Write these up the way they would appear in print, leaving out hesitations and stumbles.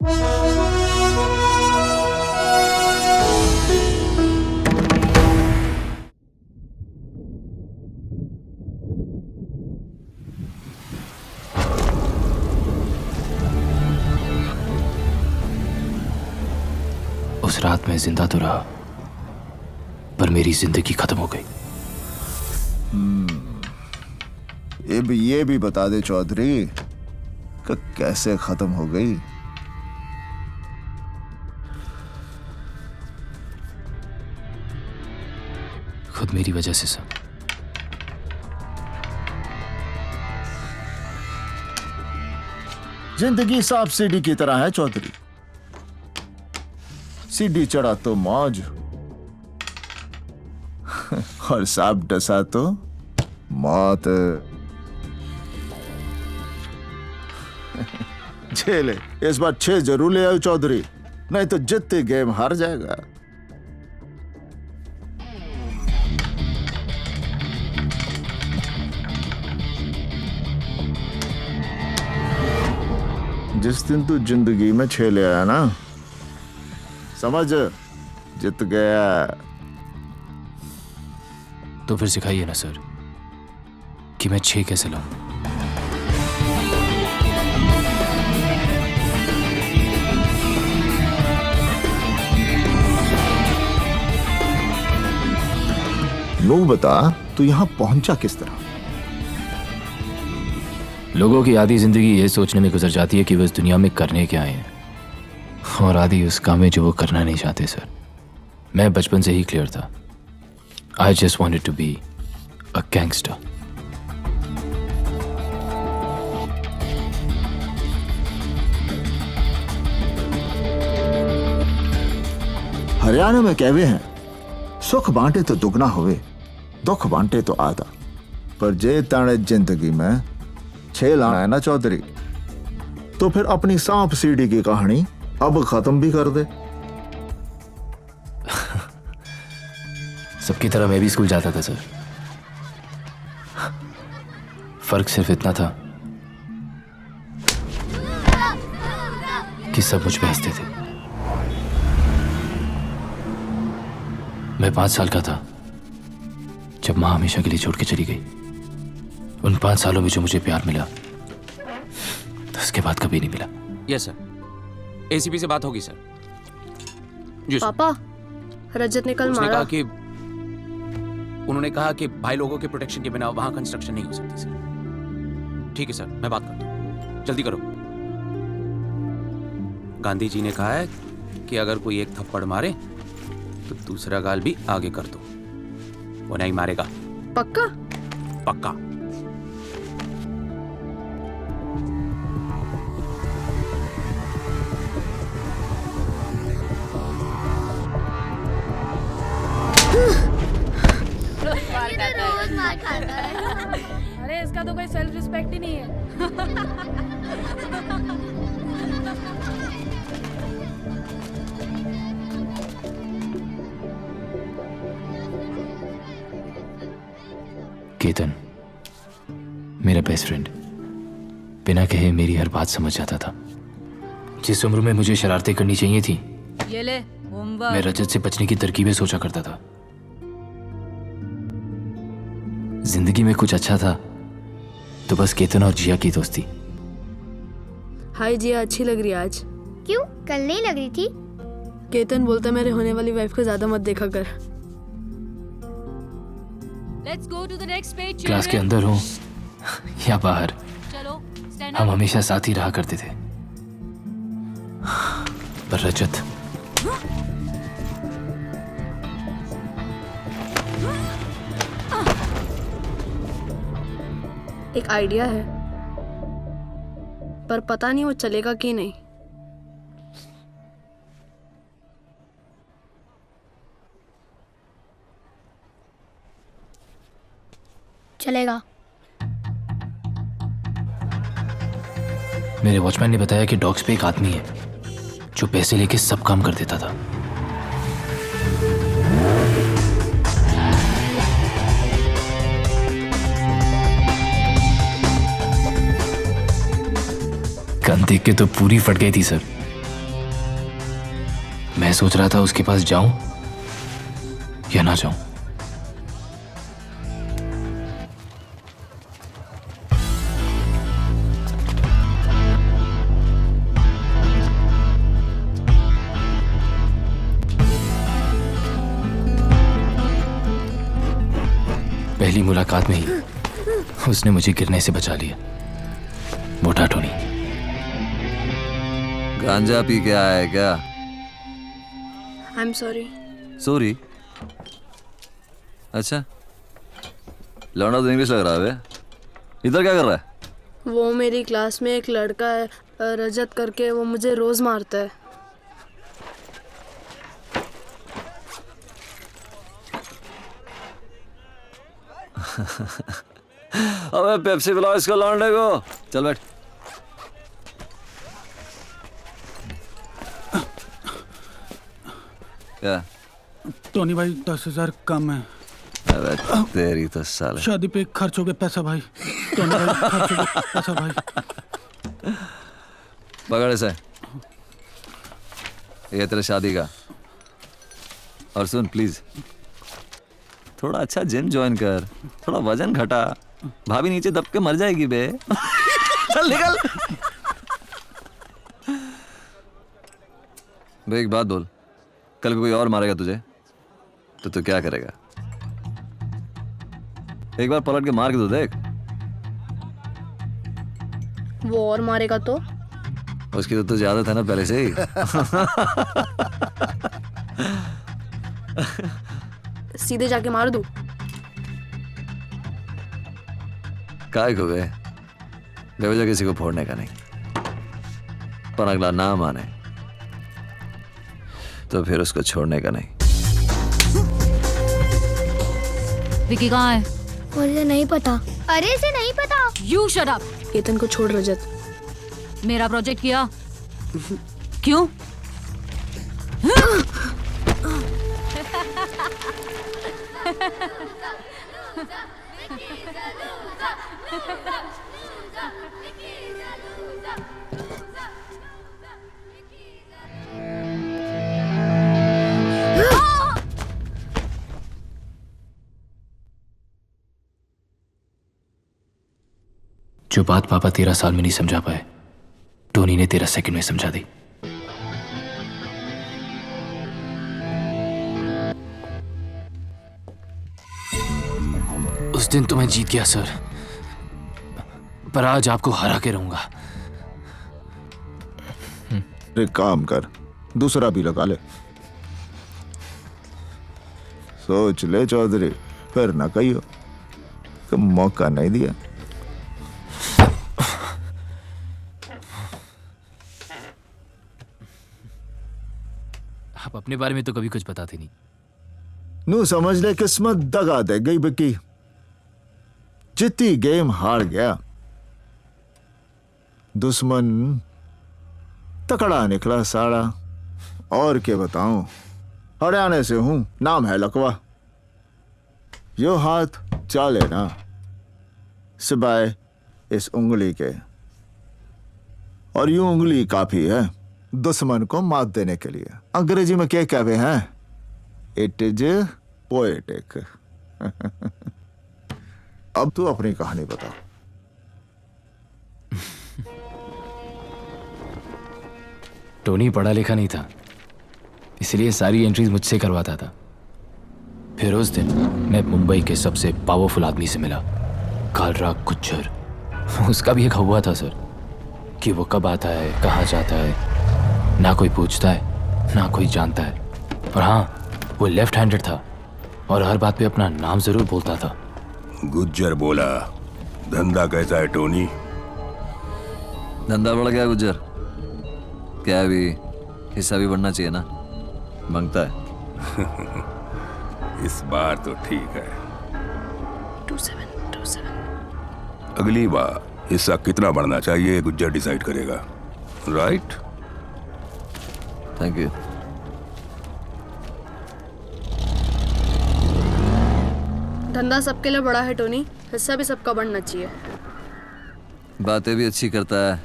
उस रात मैं जिंदा तो रहा, पर मेरी जिंदगी खत्म हो गई। ये भी बता दे चौधरी कि कैसे खत्म हो गई। खुद मेरी वजह से सर। जिंदगी सांप सीढ़ी की तरह है चौधरी। सीढ़ी चढ़ा तो मौज और सांप डसा तो मौत। झेले इस बार 6 जरूर ले आओ चौधरी, नहीं तो जितने गेम हार जाएगा। जिस दिन तू जिंदगी में 6 ले आया ना, समझ जीत गया। तो फिर सिखाइए ना सर कि मैं 6 कैसे लाऊं। नू बता, तू यहां पहुंचा किस तरह? लोगों की आधी जिंदगी ये सोचने में गुजर जाती है कि वो इस दुनिया में करने क्या आए हैं, और आधी उस काम में जो वो करना नहीं चाहते। सर, मैं बचपन से ही क्लियर था। I just wanted to be a gangster. Haryana में कहवे हैं, सुख बांटे तो दुगना होवे, दुख बांटे तो आधा। पर जे ताने जिंदगी में 6 लाना है ना चौधरी, तो फिर अपनी सांप सीढ़ी की कहानी अब खत्म भी कर दे। सबकी तरह मैं भी स्कूल जाता था सर। फर्क सिर्फ इतना था कि सब मुझ पे हंसते थे। मैं 5 साल का था जब मां हमेशा के लिए छोड़ के चली गई। उन 5 सालों में जो मुझे प्यार मिला, तो उसके बाद कभी नहीं मिला। यस सर, एसीपी से बात होगी सर। जी सर। पापा, रजत ने कल उसने मारा। कहा कि उन्होंने कहा कि भाई लोगों के प्रोटेक्शन के बिना वहां कंस्ट्रक्शन नहीं हो सकती सर। ठीक है सर, मैं बात करता हूँ, जल्दी करो। गांधी जी ने कहा है कि अगर कोई एक थप्पड़ मारे तो दूसरा गाल भी आगे कर दो। वो नहीं मारेगा। पक्का? पक्का। रोज मार खाता है। अरे इसका तो कोई सेल्फ रिस्पेक्ट ही नहीं है। केतन, मेरा बेस्ट फ्रेंड, बिना कहे मेरी हर बात समझ जाता था। जिस उम्र में मुझे शरारतें करनी चाहिए थी, ये ले मैं होमवर्क। रजत से बचने की तरकीबें सोचा करता था। जिंदगी में कुछ अच्छा था तो बस केतन और जिया की दोस्ती। हाय जिया, अच्छी लग रही है आज। क्यों, कल नहीं लग रही थी? केतन बोलता मेरे होने वाली वाइफ को ज्यादा मत देखा कर। Let's go to the next page. Class के अंदर हो या बाहर, चलो स्टैंड हम अप। हमेशा साथ ही रहा करते थे। पर रजत, एक आइडिया है, पर पता नहीं वो चलेगा कि नहीं। चलेगा। मेरे वॉचमैन ने बताया कि डॉग्स पे एक आदमी है जो पैसे लेके सब काम कर देता था। गन देख के तो पूरी फट गई थी सर। मैं सोच रहा था उसके पास जाऊं या ना जाऊं। पहली मुलाकात में ही उसने मुझे गिरने से बचा लिया। मोटा टोनी। गांजा पी के आया है क्या? I am sorry. सॉरी? अच्छा, लौंडा तो इंग्लिश लग रहा है बे। इधर क्या कर रहा है? वो मेरी क्लास में एक लड़का है रजत करके, वो मुझे रोज मारता है। अबे पेप्सी पिलाओ इसको लौंडे को। चल बैठ। क्या? टोनी भाई 10,000 कम है। अबे तेरी तो साले। शादी पे खर्च हो गया पैसा भाई। टोनी भाई खर्च हो गया पैसा भाई। पकड़ इसे। ये तेरे शादी का। और सुन प्लीज, थोड़ा अच्छा जिम ज्वाइन कर, थोड़ा वजन घटा। भाभी नीचे दब के मर जाएगी बे। चल निकल। बे एक बात बोल, कल कोई और मारेगा तुझे तो तू क्या करेगा? एक बार पलट के मार के तो देख। वो और मारेगा तो? उसकी तो तुझे आदत है ना पहले से ही। सीधे जाके मार दूं? काय को गए बेवजह किसी को फोड़ने का नहीं, पर अगला ना माने तो फिर उसको छोड़ने का नहीं। विकी कहाँ है? मुझे नहीं पता। अरे इसे नहीं पता। You shut up. केतन को छोड़ रजत। मेरा प्रोजेक्ट किया क्यों? जो बात पापा 13 साल में नहीं समझा पाए, टोनी ने 13 सेकंड में समझा दी। उस दिन तो मैं जीत गया सर, पर आज आपको हरा के रहूंगा। एक काम कर, दूसरा भी लगा ले। सोच ले चौधरी, फिर ना कहियो कि मौका नहीं दिया। आप अपने बारे में तो कभी कुछ बताते नहीं। नू समझ ले किस्मत दगा दे गई बिकी। जितनी गेम हार गया, दुश्मन तकड़ा निकला साड़ा। और क्या बताऊं, हरियाणा से हूं, नाम है लकवा। यो हाथ चाले ना सिवाय इस उंगली के, और यूं उंगली काफी है दुश्मन को मात देने के लिए। अंग्रेजी में क्या कहते हैं? It is poetic. अब तू अपनी कहानी बता। टोनी पढ़ा लिखा नहीं था, इसलिए सारी एंट्रीज मुझसे करवाता था। फिर उस दिन मैं मुंबई के सबसे पावरफुल आदमी से मिला, कालराग गुज्जर। उसका भी एक हुआ था सर कि वो कब आता है, कहाँ जाता है, ना कोई पूछता है ना कोई जानता है। पर हाँ, वो लेफ्ट हैंडेड था और हर बात पे अपना नाम जरूर बोलता था। गुज्जर बोला, धंधा कैसा है टोनी? धंधा बढ़ गया गुज्जर। क्या अभी हिस्सा भी बढ़ना चाहिए ना? मांगता है। इस बार तो ठीक है। 2727। अगली बार हिस्सा कितना बढ़ना चाहिए गुज्जर डिसाइड करेगा, राइट? Thank you. धंधा सबके लिए बड़ा है टोनी, हिस्सा भी सबका बढ़ना चाहिए। बातें भी अच्छी करता है,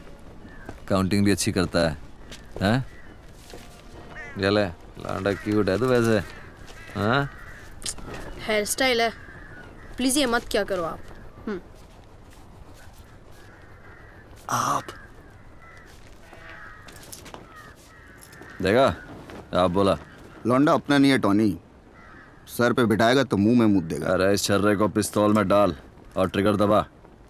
काउंटिंग भी अच्छी करता है, हैं? ये ले लांडा क्यूट है तू वैसे, हाँ? हेयर स्टाइल है, प्लीज ये मत क्या करो आप। आप देखा, आप बोला। लौंडा अपना नहीं है टॉनी, सर पे बिठाएगा तो मुंह में मुद देगा। अरे इस छर्रे को पिस्तौल में डाल और ट्रिगर दबा,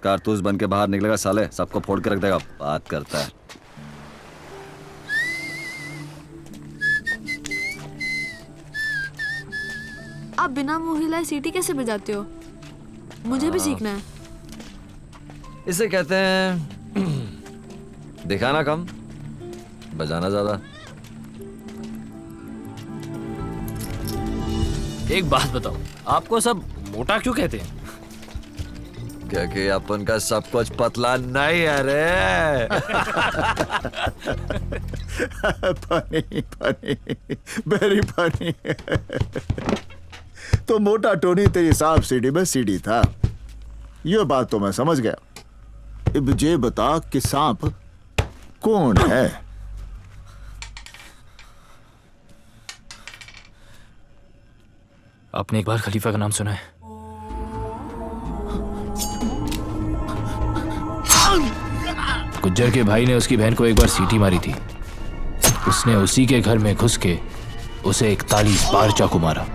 कारतूस बन के बाहर निकलेगा साले, सबको फोड़ के रख देगा। बात करता है। आप बिना मुंह हिलाए सीटी कैसे बजाते हो? मुझे भी सीखना है। इसे कहते हैं दिखाना कम, बजाना ज्यादा। एक बात बताओ, आपको सब मोटा क्यों कहते हैं? क्योंकि अपन का सब कुछ पतला नहीं है रे। Funny funny, very funny. तो मोटा टोनी तेरी सांप सीढ़ी में सीढ़ी था, ये बात तो मैं समझ गया। अब ये बता कि सांप कौन है? आपने एक बार खलीफा का नाम सुना है? गुज्जर के भाई ने उसकी बहन को एक बार सीटी मारी थी। उसने उसी के घर में घुस के उसे 41 बार चाकू मारा।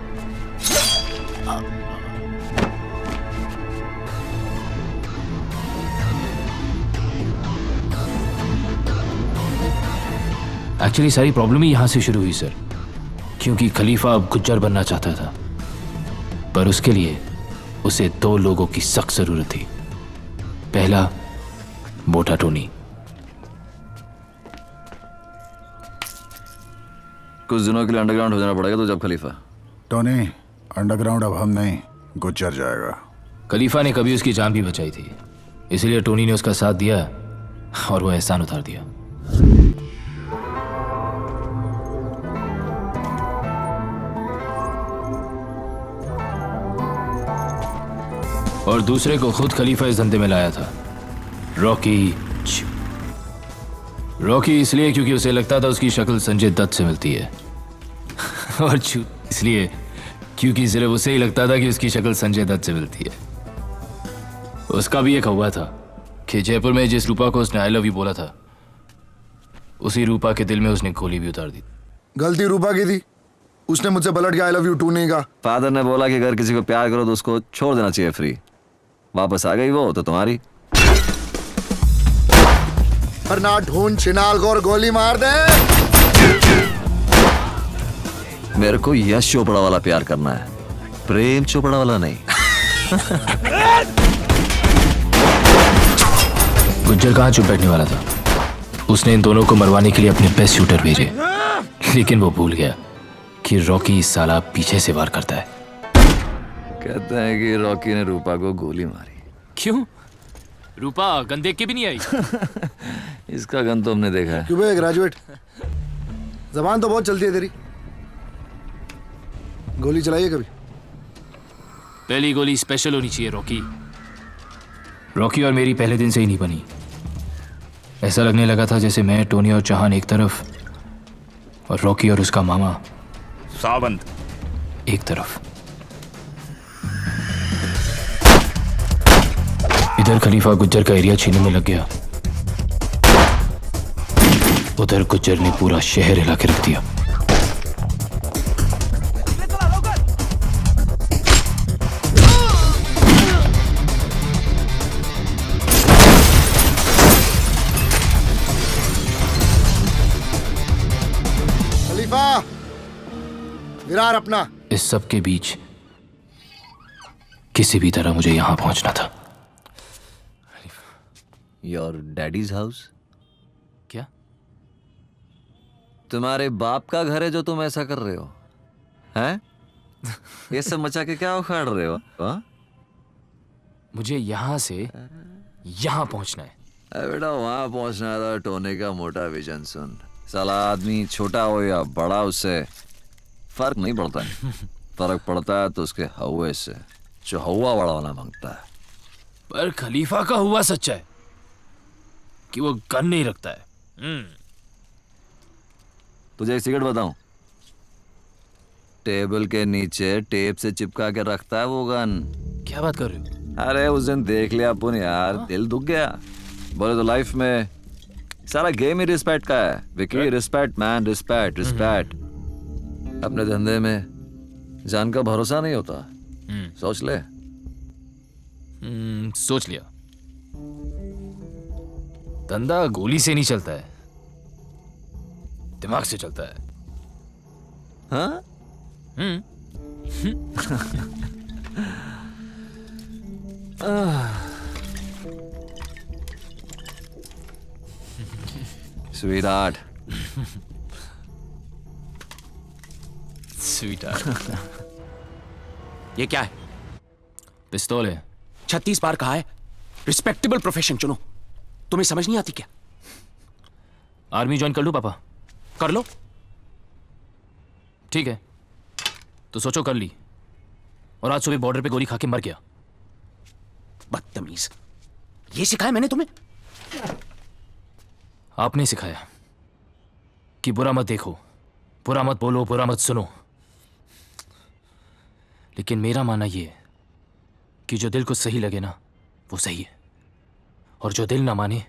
एक्चुअली सारी प्रॉब्लम ही यहां से शुरू हुई सर, क्योंकि खलीफा अब गुज्जर बनना चाहता था, पर उसके लिए उसे 2 लोगों की सख्त जरूरत थी। पहला, मोटा टोनी। कुछ दिनों के लिए अंडरग्राउंड हो जाना पड़ेगा तो जब खलीफा। टॉनी, अंडरग्राउंड अब हम नहीं, गुज्जर जाएगा। खलीफा ने कभी उसकी जान भी बचाई थी, इसलिए टोनी ने उसका साथ दिया और वो एहसान उतार दिया। और दूसरे को खुद खलीफा इस धंधे में लाया था, रॉकी। रॉकी इसलिए क्योंकि उसे लगता था उसकी शक्ल संजय दत्त से मिलती है, और इसलिए क्योंकि सिर्फ उसे ही लगता था कि उसकी शक्ल संजय दत्त से मिलती है। उसका भी एक हवा था कि जयपुर में जिस रूपा को उसने आई लव यू बोला था, उसी रूपा के दिल में उसने गोली भी उतार दी। गलती रूपा की थी, उसने मुझसे पलट के आई लव यू टू नहीं कहा। फादर ने बोला कि अगर किसी को प्यार करो तो उसको छोड़ देना चाहिए फ्री। वापस आ गई वो तो तुम्हारी। वरना ढूंढ छिनाल को और गोली मार दे। मेरे को यश चोपड़ा वाला प्यार करना है, प्रेम चोपड़ा वाला नहीं। गुज्जर कहाँ चुप बैठने वाला था। उसने इन दोनों को मरवाने के लिए अपने बेस्ट शूटर भेजे, लेकिन वो भूल गया कि रॉकी साला पीछे से वार करता है। कहते हैं कि रॉकी ने रूपा को गोली मारी। क्यों? रूपा गन देख के भी नहीं आई? इसका गन तो हमने देखा है। क्यों बे ग्रेजुएट, जबान तो बहुत चलती है तेरी। गोली चलाइए कभी? पहली गोली स्पेशल होनी चाहिए रॉकी। रॉकी और मेरी पहले दिन से ही नहीं बनी। ऐसा लगने लगा था जैसे मैं, टोनी और चौहान एक तरफ और रॉकी और उसका मामा सावंत एक तरफ। इधर खलीफा गुज्जर का एरिया छीनने में लग गया, उधर गुज्जर ने पूरा शहर हिला के रख दिया। खलीफा, विरार अपना। इस सब के बीच किसी भी तरह मुझे यहां पहुंचना था। Your daddies house? क्या? तुम्हारे बाप का घर है जो तुम ऐसा कर रहे हो? हैं? ये सब मचा के क्या उखाड़ रहे हो? हाँ? मुझे यहां से यहां पहुंचना है। अरे बेटा, वहां पहुंचना था टोनी का मोटा विजन सुन। साला आदमी छोटा हो या बड़ा, उससे फर्क नहीं पड़ता है। फर्क पड़ता है तो उसके हवा से, जो हवा बड़ा वाला मांगता है। पर खलीफा का हुआ सच्चा है कि वो गन नहीं रखता है। तुझे एक सिगरेट बताऊं? टेबल के नीचे टेप से चिपका के रखता है वो गन। क्या बात कर रहे हो? अरे उस दिन देख लिया अपन यार, दिल दुख गया। बोले तो लाइफ में सारा गेम ही रिस्पेक्ट का है Vicky. Respect man, respect respect. अपने धंधे में जान का भरोसा नहीं होता, सोच ले। सोच लिया। धंधा गोली से नहीं चलता है, दिमाग से चलता है। हाँ? Sweetheart. Sweetheart. ये क्या है? पिस्तौल है। 36 बार कहा है रिस्पेक्टेबल प्रोफेशन चुनो, तुम्हें समझ नहीं आती क्या? आर्मी ज्वाइन कर लूं पापा? कर लो। ठीक है, तो सोचो कर ली, और आज सुबह बॉर्डर पे गोली खा के मर गया। बदतमीज, ये सिखाया मैंने तुम्हें? आपने सिखाया कि बुरा मत देखो, बुरा मत बोलो, बुरा मत सुनो। लेकिन मेरा मानना यह है कि जो दिल को सही लगे ना वो सही है, और जो दिल ना माने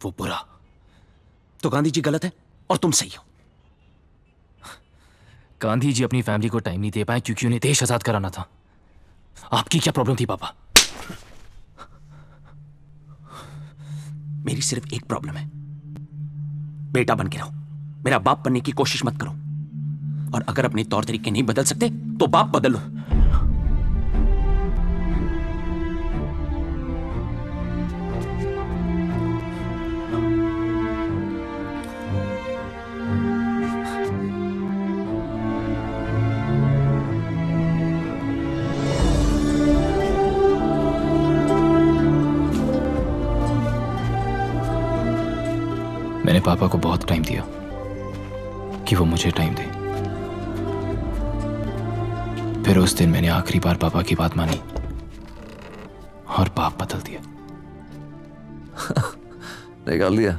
वो बुरा। तो गांधी जी गलत है और तुम सही हो। गांधी जी अपनी फैमिली को टाइम नहीं दे पाए क्योंकि उन्हें देश आजाद कराना था। आपकी क्या प्रॉब्लम थी पापा? मेरी सिर्फ एक प्रॉब्लम है, बेटा बन के रहो, मेरा बाप बनने की कोशिश मत करो। और अगर अपने तौर तरीके नहीं बदल सकते तो बाप बदल लो। मैंने पापा को बहुत टाइम दिया कि वो मुझे टाइम दे। फिर उस दिन मैंने आखिरी बार पापा की बात मानी और बाप बदल दिया। निकाल दिया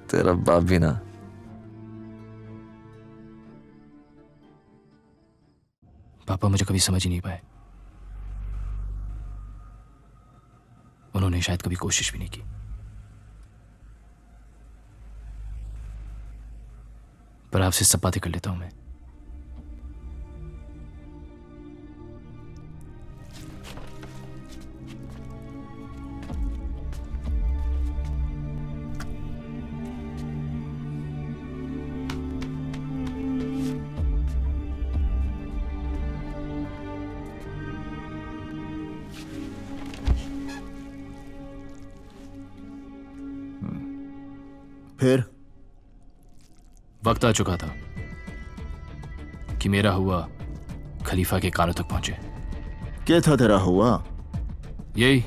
तेरा बाप भी ना। पापा मुझे कभी समझ ही नहीं पाए। उन्होंने शायद कभी कोशिश भी नहीं की। पर आपसे सब बातें कर लेता हूं मैं। फिर वक्त आ चुका था कि मेरा हुआ खलीफा के कानों तक पहुंचे। क्या था तेरा हुआ? यही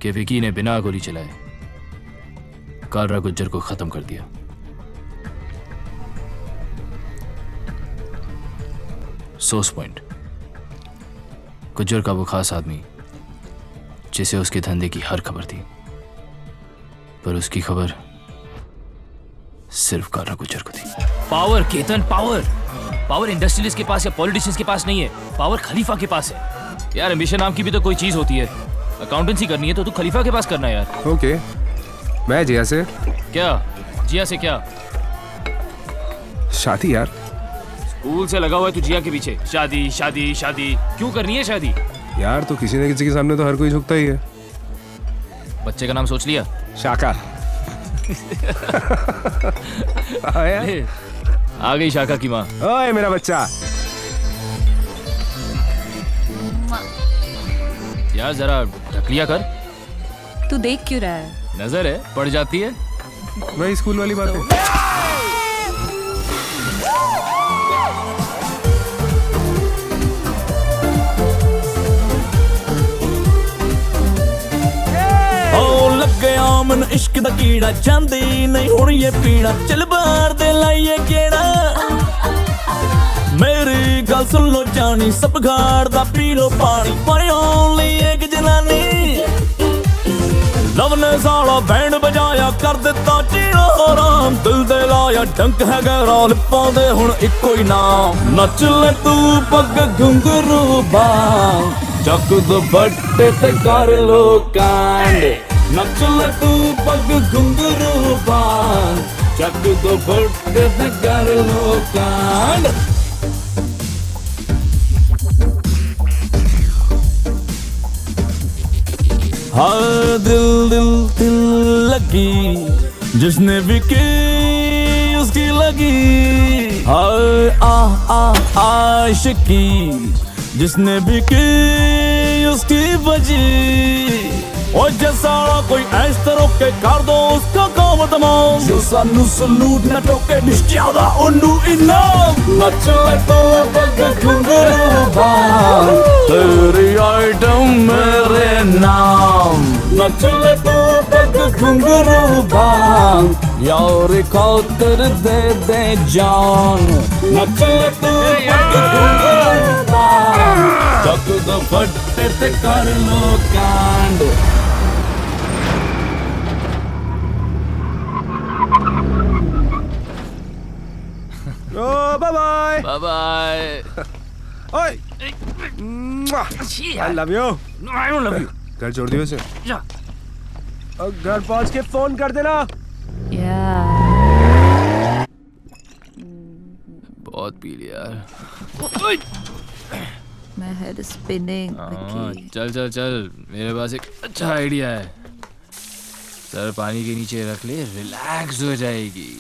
कि विकी ने बिना गोली चलाए कालरा गुज्जर को खत्म कर दिया। सोर्स पॉइंट, गुज्जर का वो खास आदमी जिसे उसके धंधे की हर खबर थी, पर उसकी खबर सिर्फ कालरा गुज्जर को थी। Power Ketan, power power industrialist के पास या पॉलिटिशियंस के पास नहीं है, पावर खलीफा के पास है। यार एम्बिशन नाम की भी तो कोई चीज होती है। अकाउंटेंसी करनी है तो तू खलीफा के पास करना है यार। ओके, मैं जिया से। क्या जिया से? क्या शादी यार? स्कूल से लगा हुआ है तू जिया के पीछे। शादी शादी शादी क्यों करनी है शादी? यार तो किसी न किसी के सामने तो हर कोई झुकता ही है। बच्चे का नाम सोच लिया? शाका। आ गई शाका की माँ। ओए मेरा बच्चा। यार जरा ढक लिया कर। तू देख क्यों रहा है? नजर है पड़ जाती है। वही स्कूल वाली बात है। मन इश्क दा कीड़ा चांदी नहीं हुण ये पीना। चल बाहर दे लाइए केड़ा, मेरी गल सुन लो जानी, सब घाड़ दा पी लो पानी। पर ओनली एक जनानी, लव ने साला बैंड बजाया कर दिता चीड़ो आराम। दिल दे लाया डंक है गहरा लिप्पां दे हुण इक्को ही नाम नच ले तू पग घुंघरू बांग चक दुपट्टे ते कर लो कांड नच ले तू पग घुंघरू बांग चक दुपट्टे ते कर लो कांड हाँ दिल दिल दिल लगी जिसने भी की उसकी लगी हाय आशिकी जिसने भी की उसकी बजी और जैसा कोई ऐस तरह के कर दो उसका काम तमाम जो सानू सलूट न टोके निश्चियादा उन्नू इनाम नच ले तो पग घुंघरू बांग तेरी आइटम मेरे नाम नच ले तो पग घुंघरू बांग यार खातिर दे दे जान नच ले तो पग घुंघरू बांग चक दुपट्टे ते कर लो कांड ओ बाय बाय बाय बाय। ओए I love you. I don't love you. घर छोड़ दियो इसे। और घर पहुंच के फोन कर देना। बहुत पी लिया यार। My head is spinning. चल चल चल, मेरे पास एक अच्छा आइडिया है। सर पानी के नीचे रख ले, रिलैक्स हो जाएगी।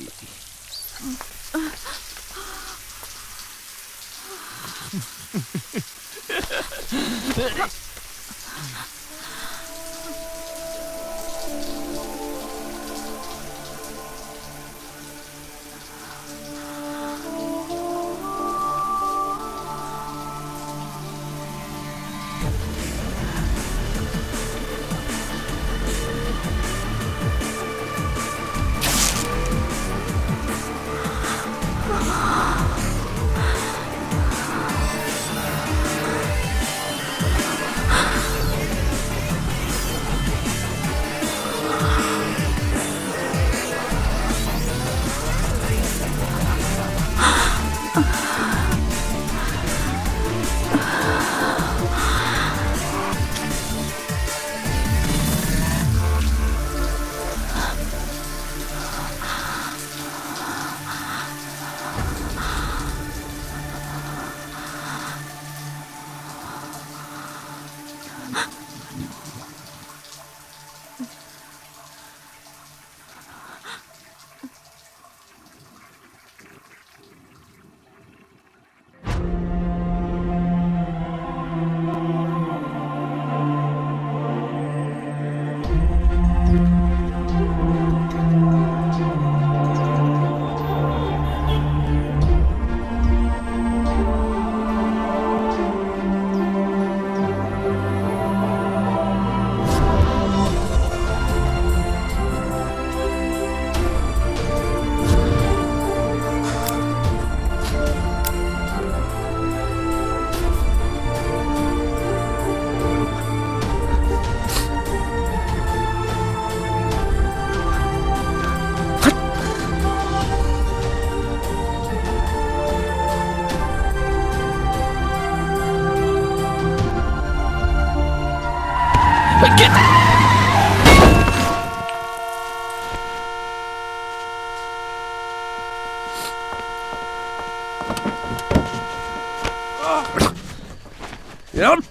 Yep.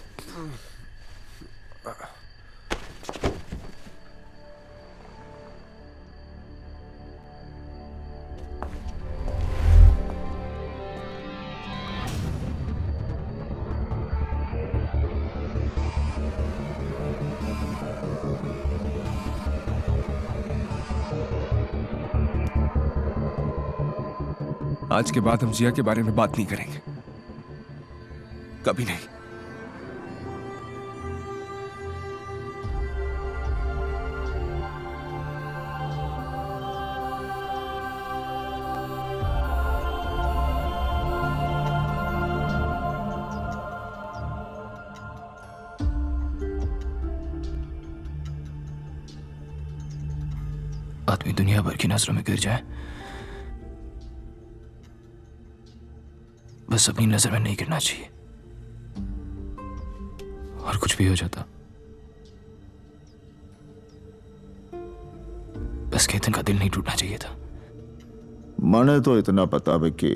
आज के बाद हम जिया के बारे में बात नहीं करेंगे, कभी नहीं। आदमी दुनिया भर की नजरों में गिर जाए बस अपनी नजर में नहीं गिरना चाहिए, और कुछ भी हो जाता बस केतन का दिल नहीं टूटना चाहिए था। मने तो इतना पता विक्की,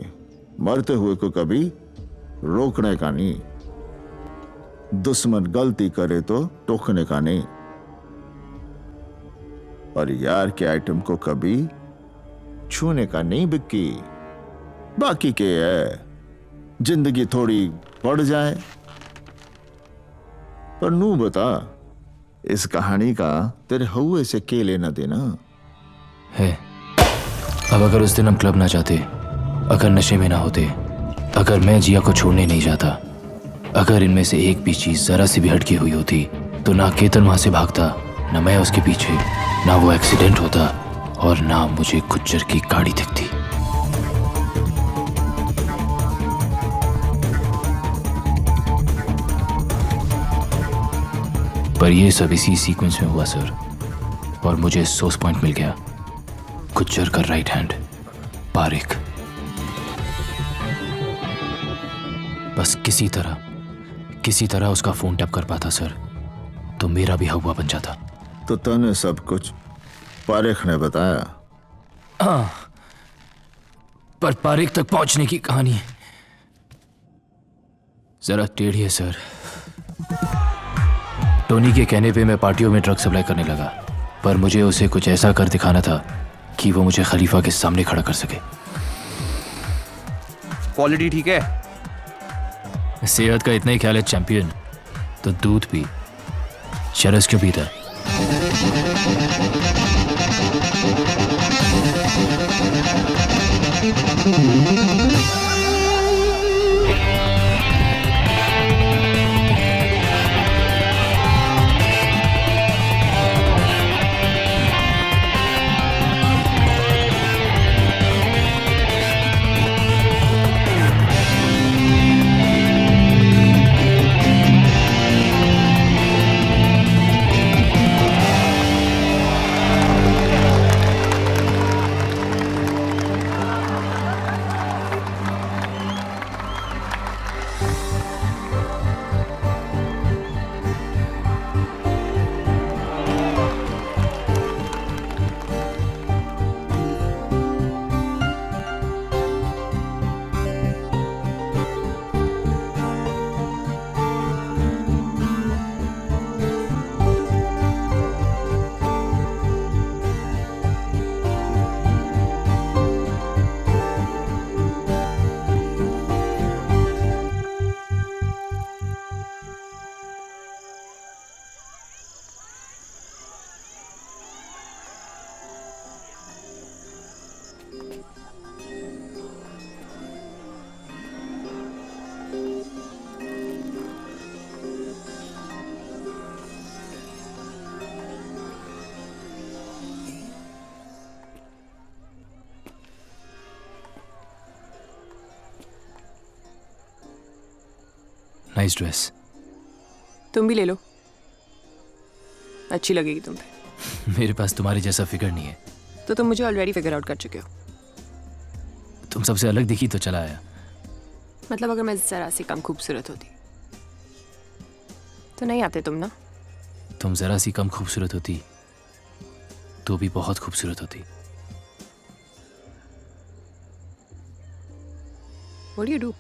मरते हुए को कभी रोकने का नहीं, दुश्मन गलती करे तो टोकने का नहीं, और यार के आइटम को कभी छूने का नहीं विक्की। बाकी के है जिंदगी थोड़ी बढ़ जाए, पर नू बता इस कहानी का तेरे हुए से के लेना देना है। अब अगर उस दिन हम क्लब ना जाते, अगर नशे में ना होते, अगर मैं जिया को छोड़ने नहीं जाता, अगर इनमें से एक भी चीज जरा सी भी हटकी हुई होती, तो ना केतन वहां से भागता, ना मैं उसके पीछे, ना वो एक्सीडेंट होता, और ना मुझे गुज्जर की गाड़ी दिखती। पर ये सब इसी सीक्वेंस में हुआ सर, और मुझे सोर्स पॉइंट मिल गया, गुज्जर का राइट हैंड पारिक। बस किसी तरह उसका फोन टैप कर पाता सर, तो मेरा भी हवा बन जाता। तो तने सब कुछ पारिक ने बताया? हाँ, पर पारिक तक पहुंचने की कहानी जरा टेढ़ी है सर। टोनी के कहने पे मैं पार्टियों में ड्रग सप्लाई करने लगा, पर मुझे उसे कुछ ऐसा कर दिखाना था कि वो मुझे खलीफा के सामने खड़ा कर सके। क्वालिटी ठीक है? सेहत का इतना ही ख्याल है चैंपियन, तो दूध पी, चरस क्यों पीता? Nice dress. तुम भी ले लो, अच्छी लगेगी तुम पे। मेरे पास तुम्हारे जैसा फिगर नहीं है। तो तुम मुझे ऑलरेडी फिगर आउट कर चुके हो। तुम सबसे अलग दिखी तो चला आया। मतलब अगर मैं जरा सी कम खूबसूरत होती तो नहीं आते तुम ना। तुम जरा सी कम खूबसूरत होती तो भी बहुत खूबसूरत होती। What do you do?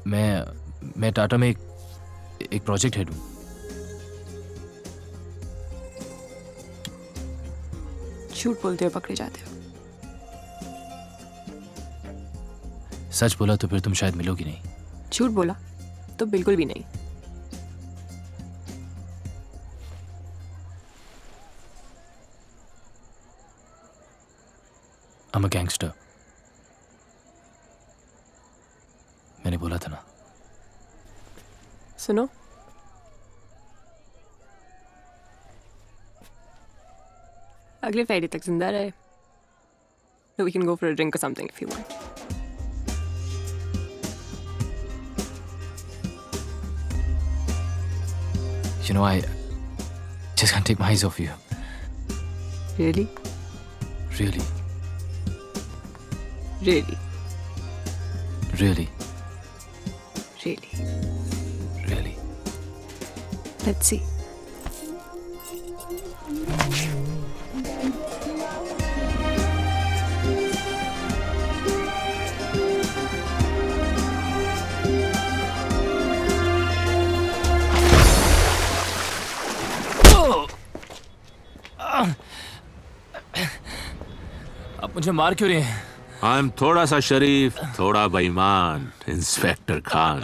मैं टाटा में एक प्रोजेक्ट हेड हूँ। झूठ बोलते हो पकड़े जाते हो। सच बोला तो फिर तुम शायद मिलोगी नहीं। झूठ बोला तो बिल्कुल भी नहीं। I'm a gangster। मैंने बोला था ना। सुनो, अगले फ्राइडे तक जिंदा रहे। So we can go for a drink or something if you want. You know, I just can't take my eyes off you. Really? Really? Really, Really? really. Really? Let's see. आप मुझे मार क्यों रहे हैं? I am थोड़ा सा शरीफ, थोड़ा बेईमान, इंस्पेक्टर खान।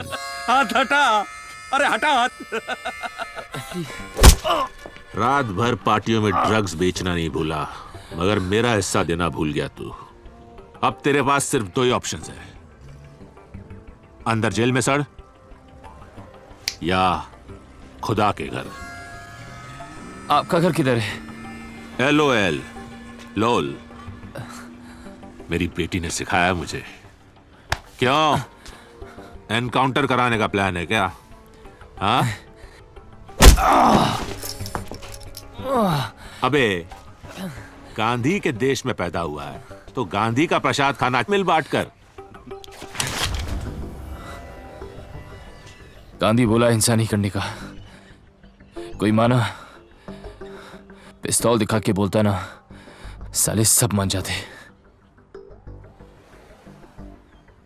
हाथ हटा, अरे हटा हाथ। रात भर पार्टियों में ड्रग्स बेचना नहीं भूला, मगर मेरा हिस्सा देना भूल गया तू। अब तेरे पास सिर्फ दो ही ऑप्शंस है, अंदर जेल में सड़ या खुदा के घर। आपका घर किधर है? LOL, लोल। मेरी बेटी ने सिखाया मुझे। क्यों, एनकाउंटर कराने का प्लान है क्या? हाँ? अबे, गांधी के देश में पैदा हुआ है तो गांधी का प्रसाद खाना, मिल बांट कर। गांधी बोला हिंसा नहीं करने का, कोई माना? पिस्तौल दिखा के बोलता ना, साले सब मान जाते।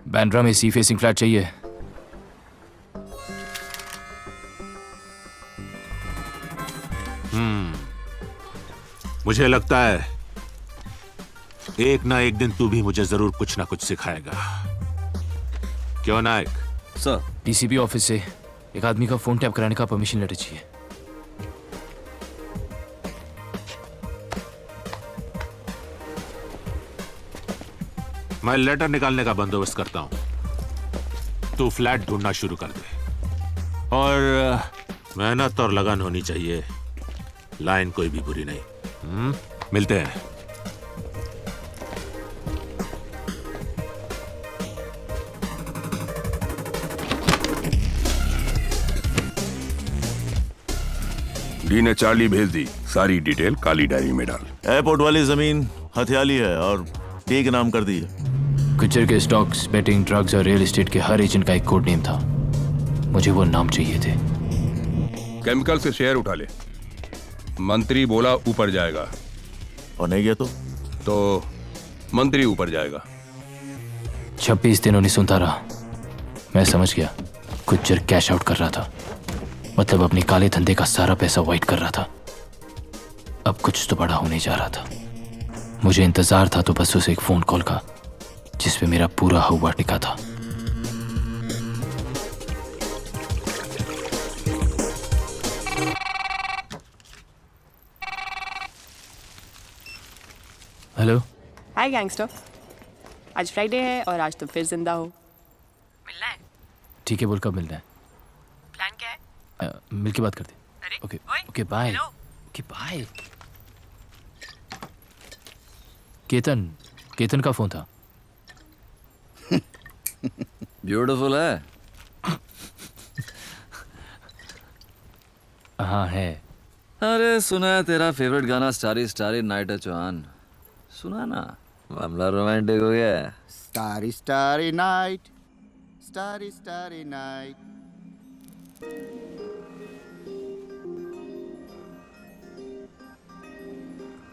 बैंड्रा में सी फेसिंग फ्लैट चाहिए। मुझे लगता है एक ना एक दिन तू भी मुझे जरूर कुछ ना कुछ सिखाएगा। क्यों नायक? सर, डीसीपी ऑफिस से एक आदमी का फोन टैप कराने का परमिशन लेटर चाहिए। मैं लेटर निकालने का बंदोबस्त करता हूं, तू फ्लैट ढूंढना शुरू कर दे। और मेहनत और लगन होनी चाहिए, लाइन कोई भी बुरी नहीं। मिलते हैं। डी ने चार्ली भेज दी, सारी डिटेल काली डायरी में डाल। एयरपोर्ट वाली जमीन हथियाली है और डी के नाम कर दी है। गुज्जर के स्टॉक्स, बेटिंग, ड्रग्स और रियल एस्टेट के हर एजेंट का एक कोड नेम था। मुझे वो नाम चाहिए थे। केमिकल से शेयर उठा ले, मंत्री बोला ऊपर जाएगा, और नहीं गया तो मंत्री ऊपर जाएगा। 26 दिन उन्हें सुनता रहा। मैं समझ गया, गुज्जर कैश आउट कर रहा था, मतलब अपने काले धंधे का सारा पैसा वाइट कर रहा था। अब कुछ तो बड़ा होने जा रहा था। मुझे इंतजार था तो बस उसे एक फोन कॉल का, जिसपे मेरा पूरा हुआ टिका था। हेलो। हाय गैंगस्टर, आज फ्राइडे है और आज तुम फिर जिंदा हो। मिलना है? ठीक है, बोल कब मिलना है? प्लान क्या है? मिल के बात करते। Okay okay bye. Okay bye. Ketan का फोन था। ब्यूटीफुल है। हाँ है। अरे सुना है तेरा फेवरेट गाना स्टारी स्टारी नाइट है चौहान, सुना ना, मामला रोमांटिक हो गया है। Starry starry night, starry starry night.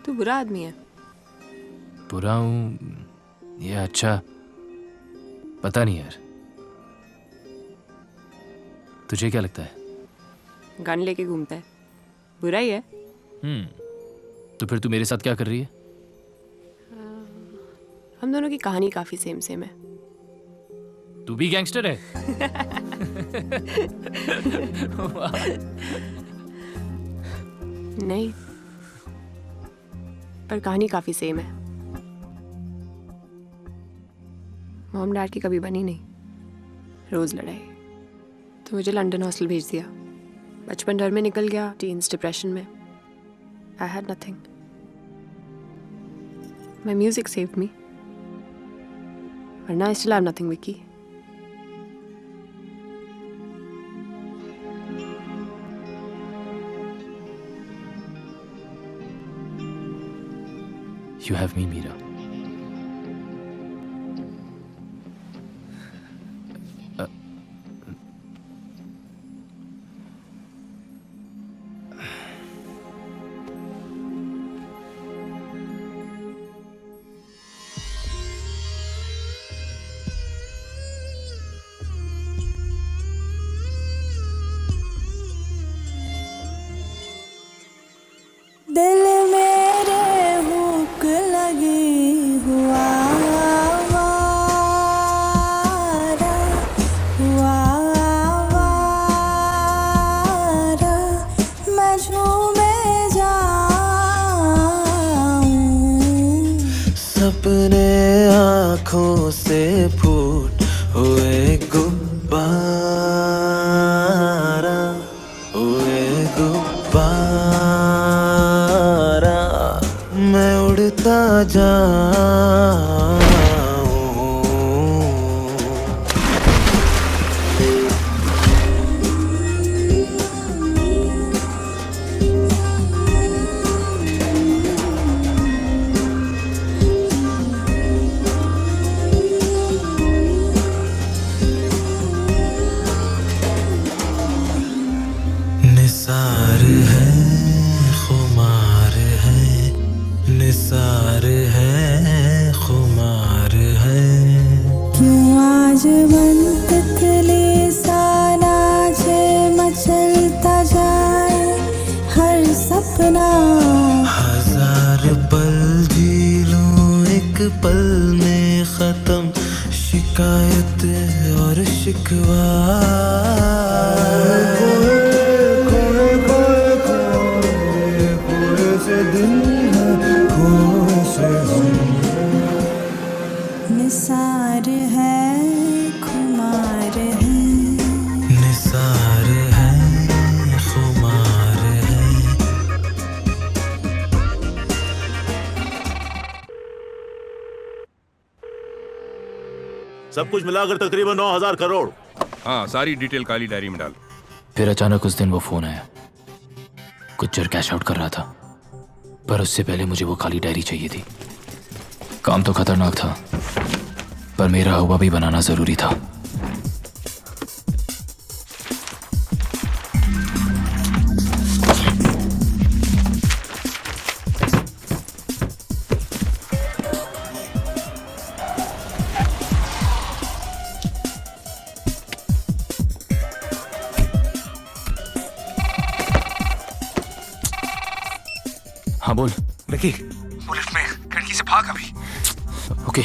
तू बुरा आदमी है। बुरा हूँ या अच्छा पता नहीं यार, तुझे क्या लगता है? गन लेके घूमता है, बुरा ही है। तो फिर तू मेरे साथ क्या कर रही है? हम दोनों की कहानी काफी सेम सेम है। तू भी गैंगस्टर है? नहीं, पर कहानी काफी सेम है। मॉम डैड की कभी बनी नहीं, रोज लड़ाई। तो मुझे लंदन हॉस्टल भेज दिया। बचपन डर में निकल गया, टीन्स डिप्रेशन में। I had nothing. My music saved me, वरना I still have nothing Vicky. You have me, Meera. आँखों से फूट हुए गुब्बारा, हुए गुब्बारा, मैं उड़ता जाऊं। निसार है, खुमार है, निसार है, खुमार है। क्यों आज मन तितली सा नाचे, मचलता जाए हर सपना। हजार पल जी लूं एक पल में खत्म, शिकायत और शिकवा। निसार है, खुमार है, निसार है, खुमार है। सब कुछ मिलाकर तकरीबन 9,000 करोड़। हाँ, सारी डिटेल काली डायरी में डाल। फिर अचानक उस दिन वो फोन आया। गुज्जर कैश आउट कर रहा था, पर उससे पहले मुझे वो काली डायरी चाहिए थी। काम तो खतरनाक था, पर मेरा हुआ भी बनाना जरूरी था। हाँ बोल। विकी, वो लिफ्ट में खिड़की से भाग अभी। ओके।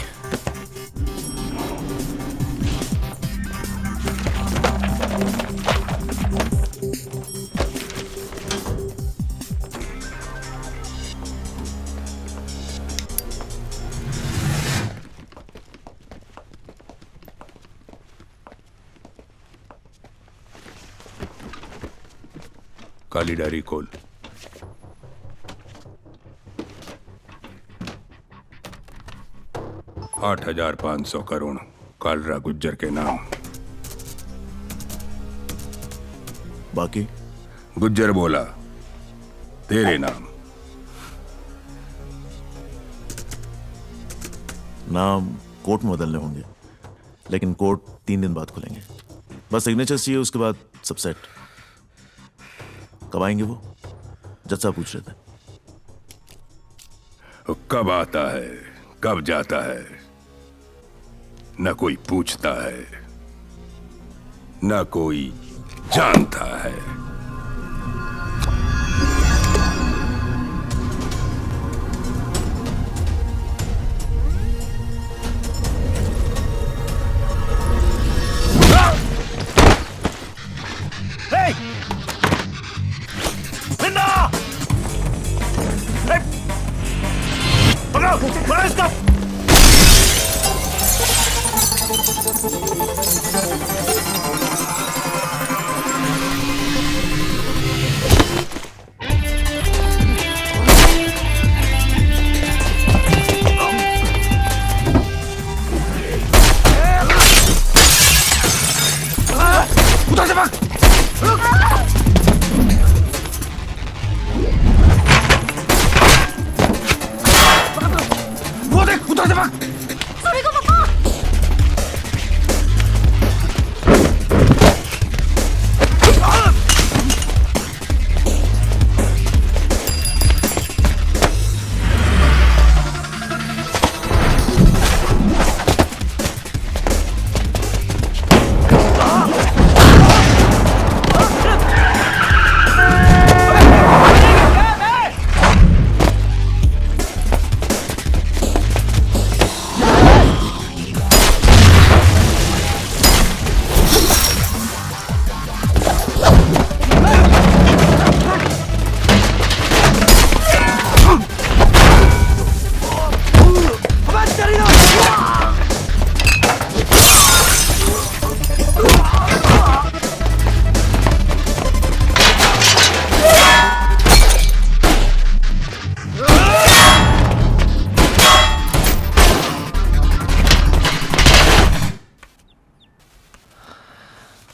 काली डायरी खोल। $8,500 करोड़ कालरा गुज्जर के नाम। बाकी गुज्जर बोला तेरे नाम। नाम कोर्ट में बदलने होंगे, लेकिन कोर्ट 3 दिन बाद खुलेंगे। बस सिग्नेचर चाहिए, उसके बाद सब सेट। कब आएंगे वो? जज साहब पूछ रहे थे। कब आता है, कब जाता है, न कोई पूछता है, न कोई जानता है।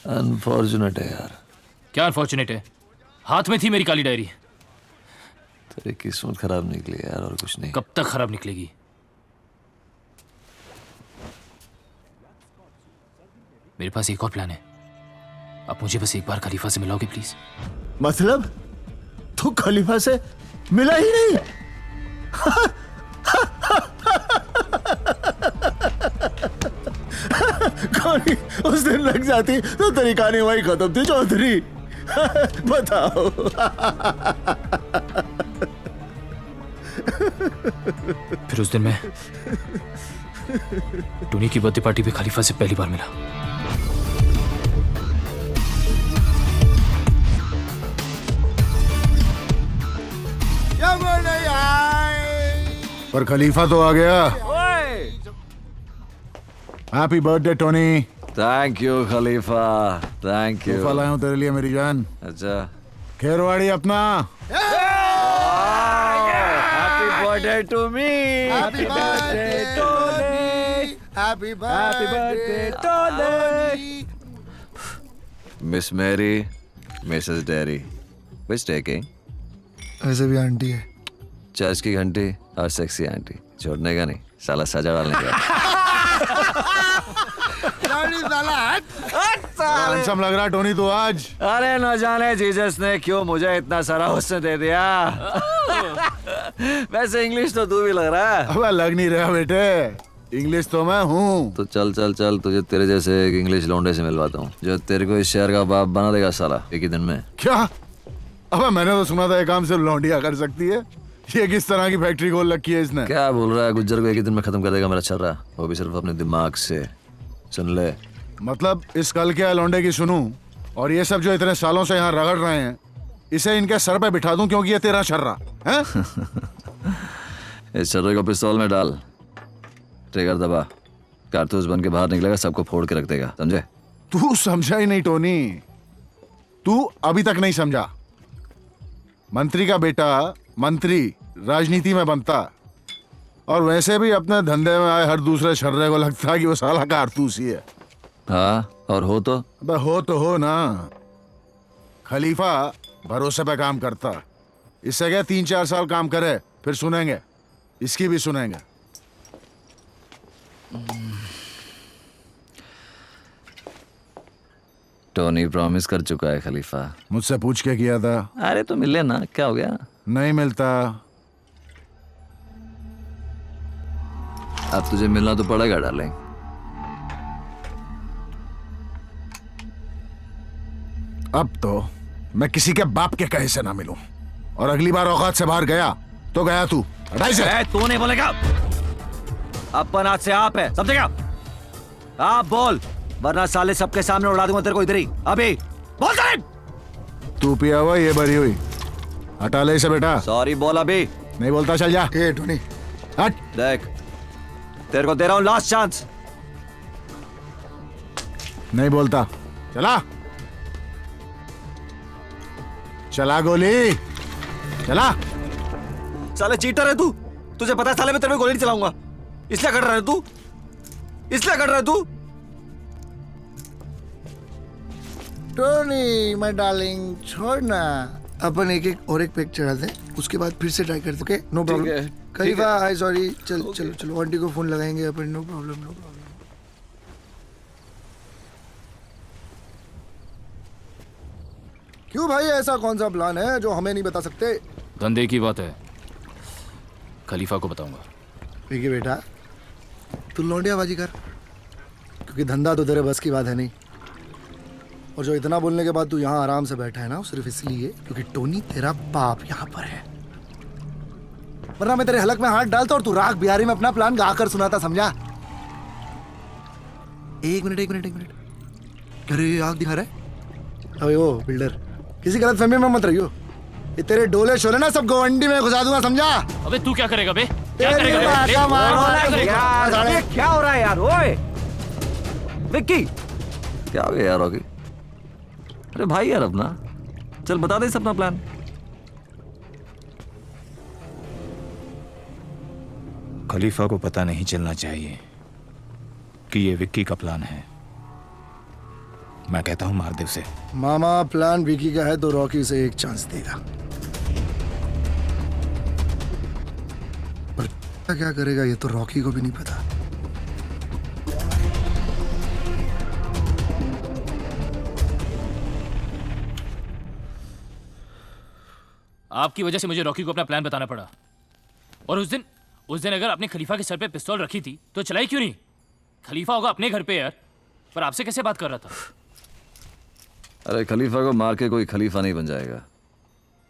अनफॉर्चुनेट है यार। क्या अनफॉर्चुनेट है? हाथ में थी मेरी काली डायरी। तेरी किस्मत खराब निकली यार, और कुछ नहीं। कब तक खराब निकलेगी? मेरे पास एक और प्लान है। आप मुझे बस एक बार खलीफा से मिलाओगे प्लीज? मतलब तू खलीफा से मिला ही नहीं? कहानी उस दिन लग जाती तो तेरी कहानी वही खत्म थी चौधरी। बताओ। फिर उस दिन मैं टोनी की बर्थडे पार्टी पे खलीफा से पहली बार मिला। पर खलीफा तो आ गया। Happy birthday Tony. Thank you Khalifa, thank you. तोहफा लाया हूं तेरे लिए मेरी जान। अच्छा, खेरवाड़ी अपना। Happy birthday to me. Happy birthday Tony, happy birthday Tony. Miss Mary, Mrs Derry, which taking? ऐसे भी आंटी है। चर्च की घंटी और सेक्सी आंटी, छोड़ने का नहीं साला, सजा डालने का। हैंडसम लग रहा टोनी तो आज। अरे न जाने जीसस ने क्यों मुझे इतना सारा हुस्न दे दिया। वैसे इंग्लिश तो तू भी लग रहा है। अबे लग नहीं रहा बेटे, इंग्लिश तो मैं हूँ। तो चल चल चल, तुझे तेरे जैसे एक इंग्लिश लौंडे से मिलवाता हूँ जो तेरे को इस शहर का बाप बना देगा साला एक ही दिन में। क्या? अबे मैंने तो सुना था ये काम सिर्फ लौंडिया कर सकती है। ये किस तरह की फैक्ट्री खोल रखी है इसने? क्या बोल रहा है? गुज्जर को एक ही दिन में खत्म कर देगा मेरा छर्रा, वो भी सिर्फ अपने दिमाग से। सुन ले, मतलब इस कल के लौंडे की सुनूं और ये सब जो इतने सालों से यहाँ रगड़ रहे हैं इसे इनके सर पे बिठा दूं क्योंकि ये तेरा छर्रा है? इस छर्रे को पिस्तौल में डाल, ट्रिगर दबा, कारतूस बन के बाहर निकलेगा, सबको फोड़ के रख देगा, समझे? तू समझा ही नहीं टोनी, तू अभी तक नहीं समझा। मंत्री का बेटा मंत्री राजनीति में बनता, और वैसे भी अपने धंधे में आए हर दूसरे छर्रे को लगता है कि वो साला कारतूस ही है। हाँ, और हो तो? हो तो हो ना। खलीफा भरोसे पे काम करता, इससे क्या 3-4 साल काम करे फिर सुनेंगे, इसकी भी सुनेंगे। टोनी प्रॉमिस कर चुका है खलीफा। मुझसे पूछ के किया था। अरे तो मिले ना, क्या हो गया? नहीं मिलता। अब तुझे मिलना तो पड़ेगा डार्लिंग। अब तो मैं किसी के बाप के कहे से ना मिलूं, और अगली बार औकात से बाहर गया तो गया तू। तू नहीं बोलेगा, अपन आज से आप है, समझेगा? आप बोल, वरना साले सबके सामने उड़ा दूंगा तेरे को इधर ही। अभी बोल साले। तू पिया हुआ ये भरी हुई, हटा ले इसे बेटा। सॉरी बोल। अभी नहीं बोलता, चल जा। टोनी हट। देख, तेरे को दे रहा हूं लास्ट चांस। नहीं बोलता, चला चला गोली चला। साले चीटर है तू, तुझे पता है साले मैं तेरे पे गोली नहीं चलाऊंगा, इसलिए कर रहा है तू, इसलिए कर रहा है तू। टोनी माय डार्लिंग, छोड़ ना, अपन एक एक और एक पैक चढ़ाते हैं, उसके बाद फिर से ट्राई करते। Okay, no problem. खलीफा आई सॉरी, चल चलो चलो, आंटी को फोन लगाएंगे अपन। No problem, no problem. क्यों भाई, ऐसा कौन सा प्लान है जो हमें नहीं बता सकते? धंधे की बात है, खलीफा को बताऊंगा। देखिए बेटा, तू लौंडियाबाजी कर, क्योंकि धंधा तो तेरे बस की बात है नहीं। और जो इतना बोलने के बाद तू यहाँ आराम से बैठा है ना, सिर्फ इसलिए क्योंकि टोनी तेरा बाप यहाँ पर है। वरना मैं तेरे हलक में हाथ डालता और तू राग बिहारी में अपना प्लान गाकर सुनाता, समझा? एक मिनट। अरे आग दिखा रहा है। अबे वो बिल्डर, किसी गलत फहमी में मत रहियो। ये तेरे डोले शोले ना सब गवंडी में घुसा दूंगा, समझा? अबे तू क्या करेगा बे? क्या करेगा? क्या हो रहा है यार? ओए विक्की, क्या हो गया यार? होगी अरे भाई यार अपना, चल बता दे अपना प्लान। खलीफा को पता नहीं चलना चाहिए कि ये विक्की का प्लान है। मैं कहता हूँ मार दे उसे। मामा प्लान विकी का है तो रॉकी उसे एक चांस देगा, पर क्या करेगा ये तो रॉकी को भी नहीं पता। आपकी वजह से मुझे रॉकी को अपना प्लान बताना पड़ा। और उस दिन अगर आपने खलीफा के सर पे पिस्तौल रखी थी तो चलाई क्यों नहीं? खलीफा होगा अपने घर पे यार, पर आपसे कैसे बात कर रहा था? अरे खलीफा को मार के कोई खलीफा नहीं बन जाएगा।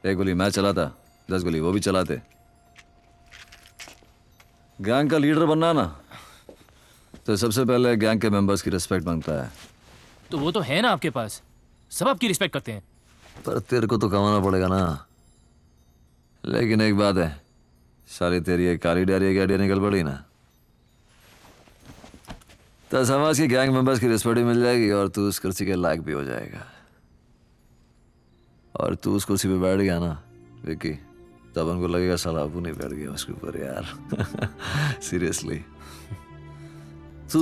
एक गोली मैं चलाता, 10 गोली वो भी चलाते। गैंग का लीडर बनना ना तो सबसे पहले गैंग के मेंबर्स की रिस्पेक्ट मांगता है। तो वो तो है ना आपके पास, सब आपकी रिस्पेक्ट करते हैं। पर तेरे को तो कमाना पड़ेगा ना। लेकिन एक बात है, सारी तेरी एक काली डायरी की आइडिया निकल पड़ी ना तो समाज की गैंग मेंबर्स की रिस्पेक्ट भी मिल जाएगी और तू उस कुर्सी के लायक भी हो जाएगा। और तू उस कुर्सी पे बैठ गया ना विकी, तब उनको लगेगा साला अबू नहीं बैठ गया उसके ऊपर यार। सीरियसली तू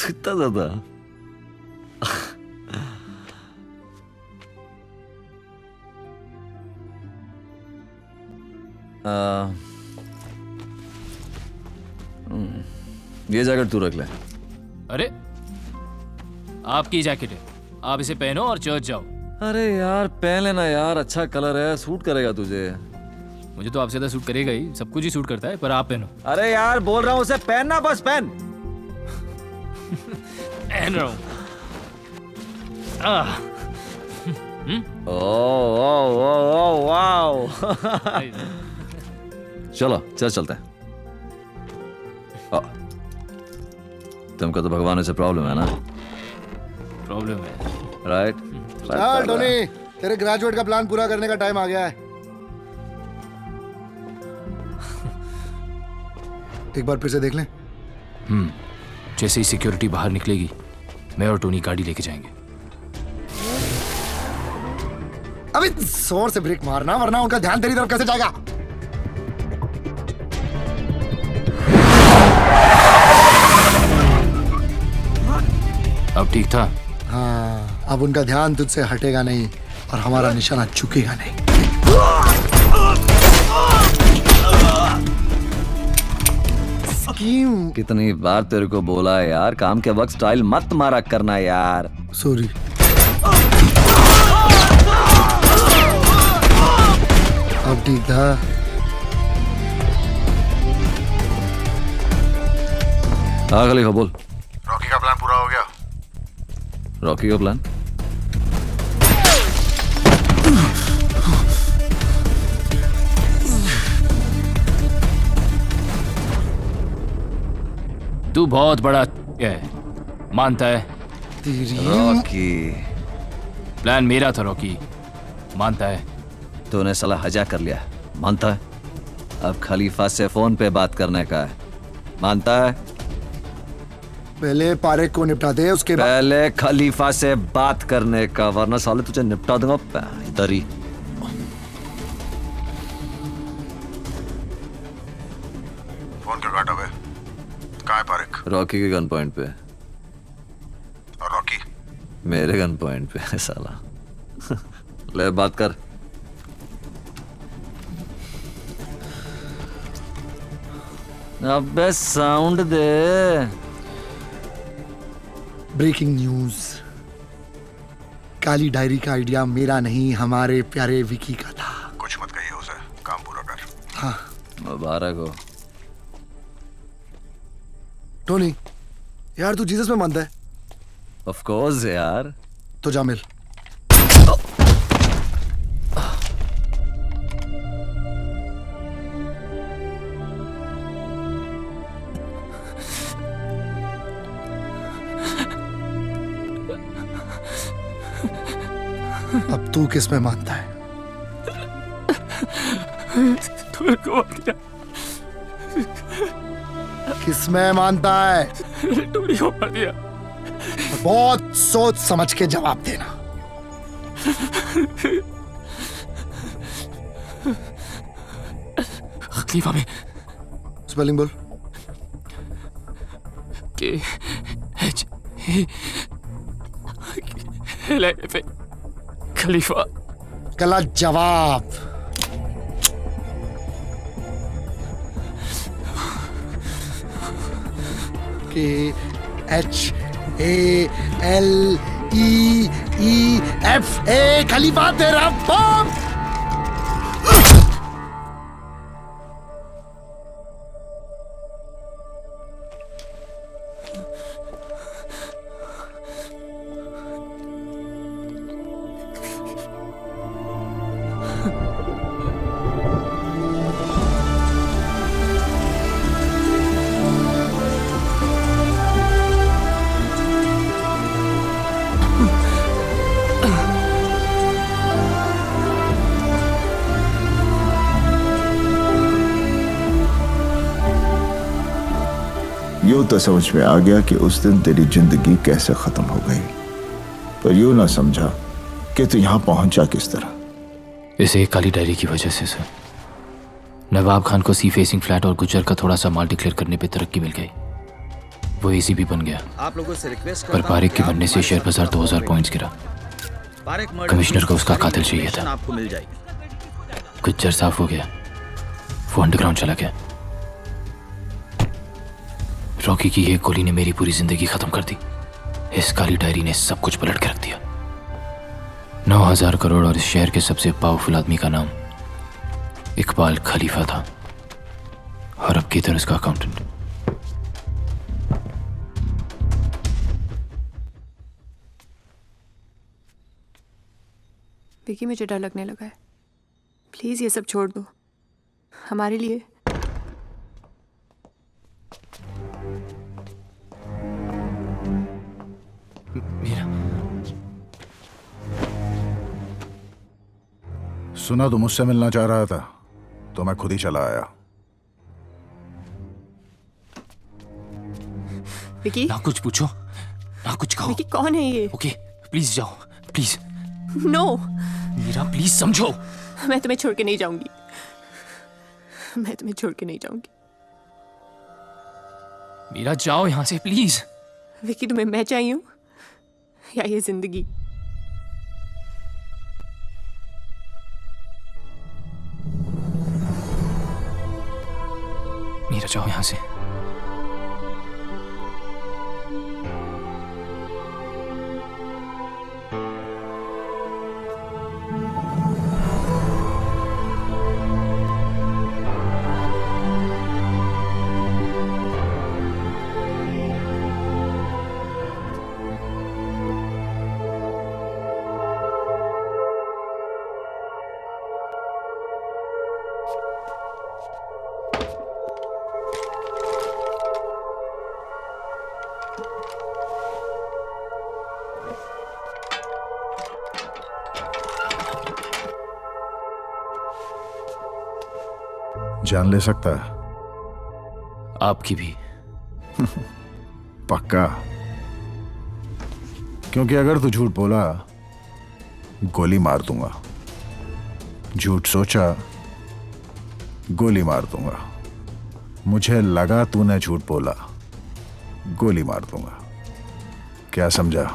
इतना ज्यादा ये जैकेट तू रख ले। अरे आपकी जैकेट है, आप इसे पहनो और चर्च जाओ। अरे यार पहन लेना यार, अच्छा कलर है, सूट करेगा तुझे। मुझे तो आपसे ज्यादा सूट करेगा ही, सब कुछ ही सूट करता है, पर आप पहनो। अरे यार बोल रहा हूँ उसे पहनना, बस पहन। पहन रहा हूँ। Oh wow. चलो चलते हैं। तुमको तो भगवान से प्रॉब्लम है ना? प्रॉब्लम है राइट। चल टोनी, तेरे ग्रेजुएट का प्लान पूरा करने का टाइम आ गया है। एक बार फिर से देख लें। जैसे ही सिक्योरिटी बाहर निकलेगी मैं और टोनी गाड़ी लेके जाएंगे। अभी जोर से ब्रेक मारना वरना उनका ध्यान तेरी तरफ कैसे जाएगा। अब ठीक था? हाँ, अब उनका ध्यान तुझसे हटेगा नहीं और हमारा निशाना चुकेगा नहीं। कितनी बार तेरे को बोला है यार, काम के वक्त स्टाइल मत मारा करना यार। सॉरी। अब ठीक था? हाँ खलीफा बोल। रॉकी का प्लान पूरा हो गया। रॉकी का प्लान? तू बहुत बड़ा है, मानता है? रॉकी प्लान मेरा था रॉकी, मानता है? तूने साला हजा कर लिया, मानता है? अब खलीफा से फोन पे बात करने का है, मानता है? पहले पारेख को निपटा दे, उसके बाद पहले खलीफा से बात करने का, वरना साले तुझे निपटा दूंगा इधर ही। फोन क्यों काटा बे? कहाँ है पारेख? रॉकी के गन पॉइंट पे। और रॉकी? मेरे गन पॉइंट पे है साला। ले बात कर। अबे साउंड दे। ब्रेकिंग न्यूज, काली डायरी का आइडिया मेरा नहीं, हमारे प्यारे विकी का था। कुछ मत कहिए उसे, काम पूरा कर। हाँ मुबारक हो। टोनी यार, तू जीसस में मानता है? ऑफ कोर्स यार। तो जा मिल। अब तू किस में मानता है? किस में मानता है? टोनी को मार दिया। बहुत सोच समझ के जवाब देना। खलीफा में स्पेलिंग बोल। फेल है पे खलीफा। गलत जवाब। KHALEEFA खलीफा तेरा बाप। यूं तो समझ में आ गया कि उस दिन तेरी जिंदगी कैसे खत्म हो गई, पर यूं ना समझा कि तू यहां पहुंचा किस तरह। इस एक काली डायरी की वजह से सर, नवाब खान को सी फेसिंग फ्लैट और गुजर का थोड़ा सा माल डिक्लेयर करने पे तरक्की मिल गई। वो एसीपी बन गया। आप लोगों से रिक्वेस्ट पर पारिक के बनने से शेयर बाजार 2000 पॉइंट्स गिरा। कमिश्नर को उसका कातिल चाहिए था। आपको मिल जाएगी। गुज्जर साफ हो गया, वो अंडरग्राउंड चला गया। रॉकी की एक गोली ने मेरी पूरी जिंदगी खत्म कर दी। इस काली डायरी ने सब कुछ पलट के रख दिया। 9000 करोड़ और इस शहर के सबसे पावरफुल आदमी का नाम इकबाल खलीफा था, और अब किधर उसका अकाउंटेंट। विकी, मुझे डर लगने लगा है। प्लीज ये सब छोड़ दो हमारे लिए। सुना तो मुझसे मिलना चाह रहा था, तो मैं खुद ही चला आया। विकी, ना कुछ पूछो ना कुछ कहो। विकी कौन है ये? ओके प्लीज जाओ, प्लीज। नो मीरा प्लीज समझो। मैं तुम्हें छोड़ के नहीं जाऊंगी। मैं तुम्हें छोड़ के नहीं जाऊंगी। मीरा जाओ यहां से प्लीज। विकी, तुम्हें मैं चाहिए हूं या ये जिंदगी? मीरा जाओ यहां से। जान ले सकता है? आपकी भी। पक्का? क्योंकि अगर तू झूठ बोला गोली मार दूंगा, झूठ सोचा गोली मार दूंगा, मुझे लगा तूने झूठ बोला गोली मार दूंगा। क्या समझा?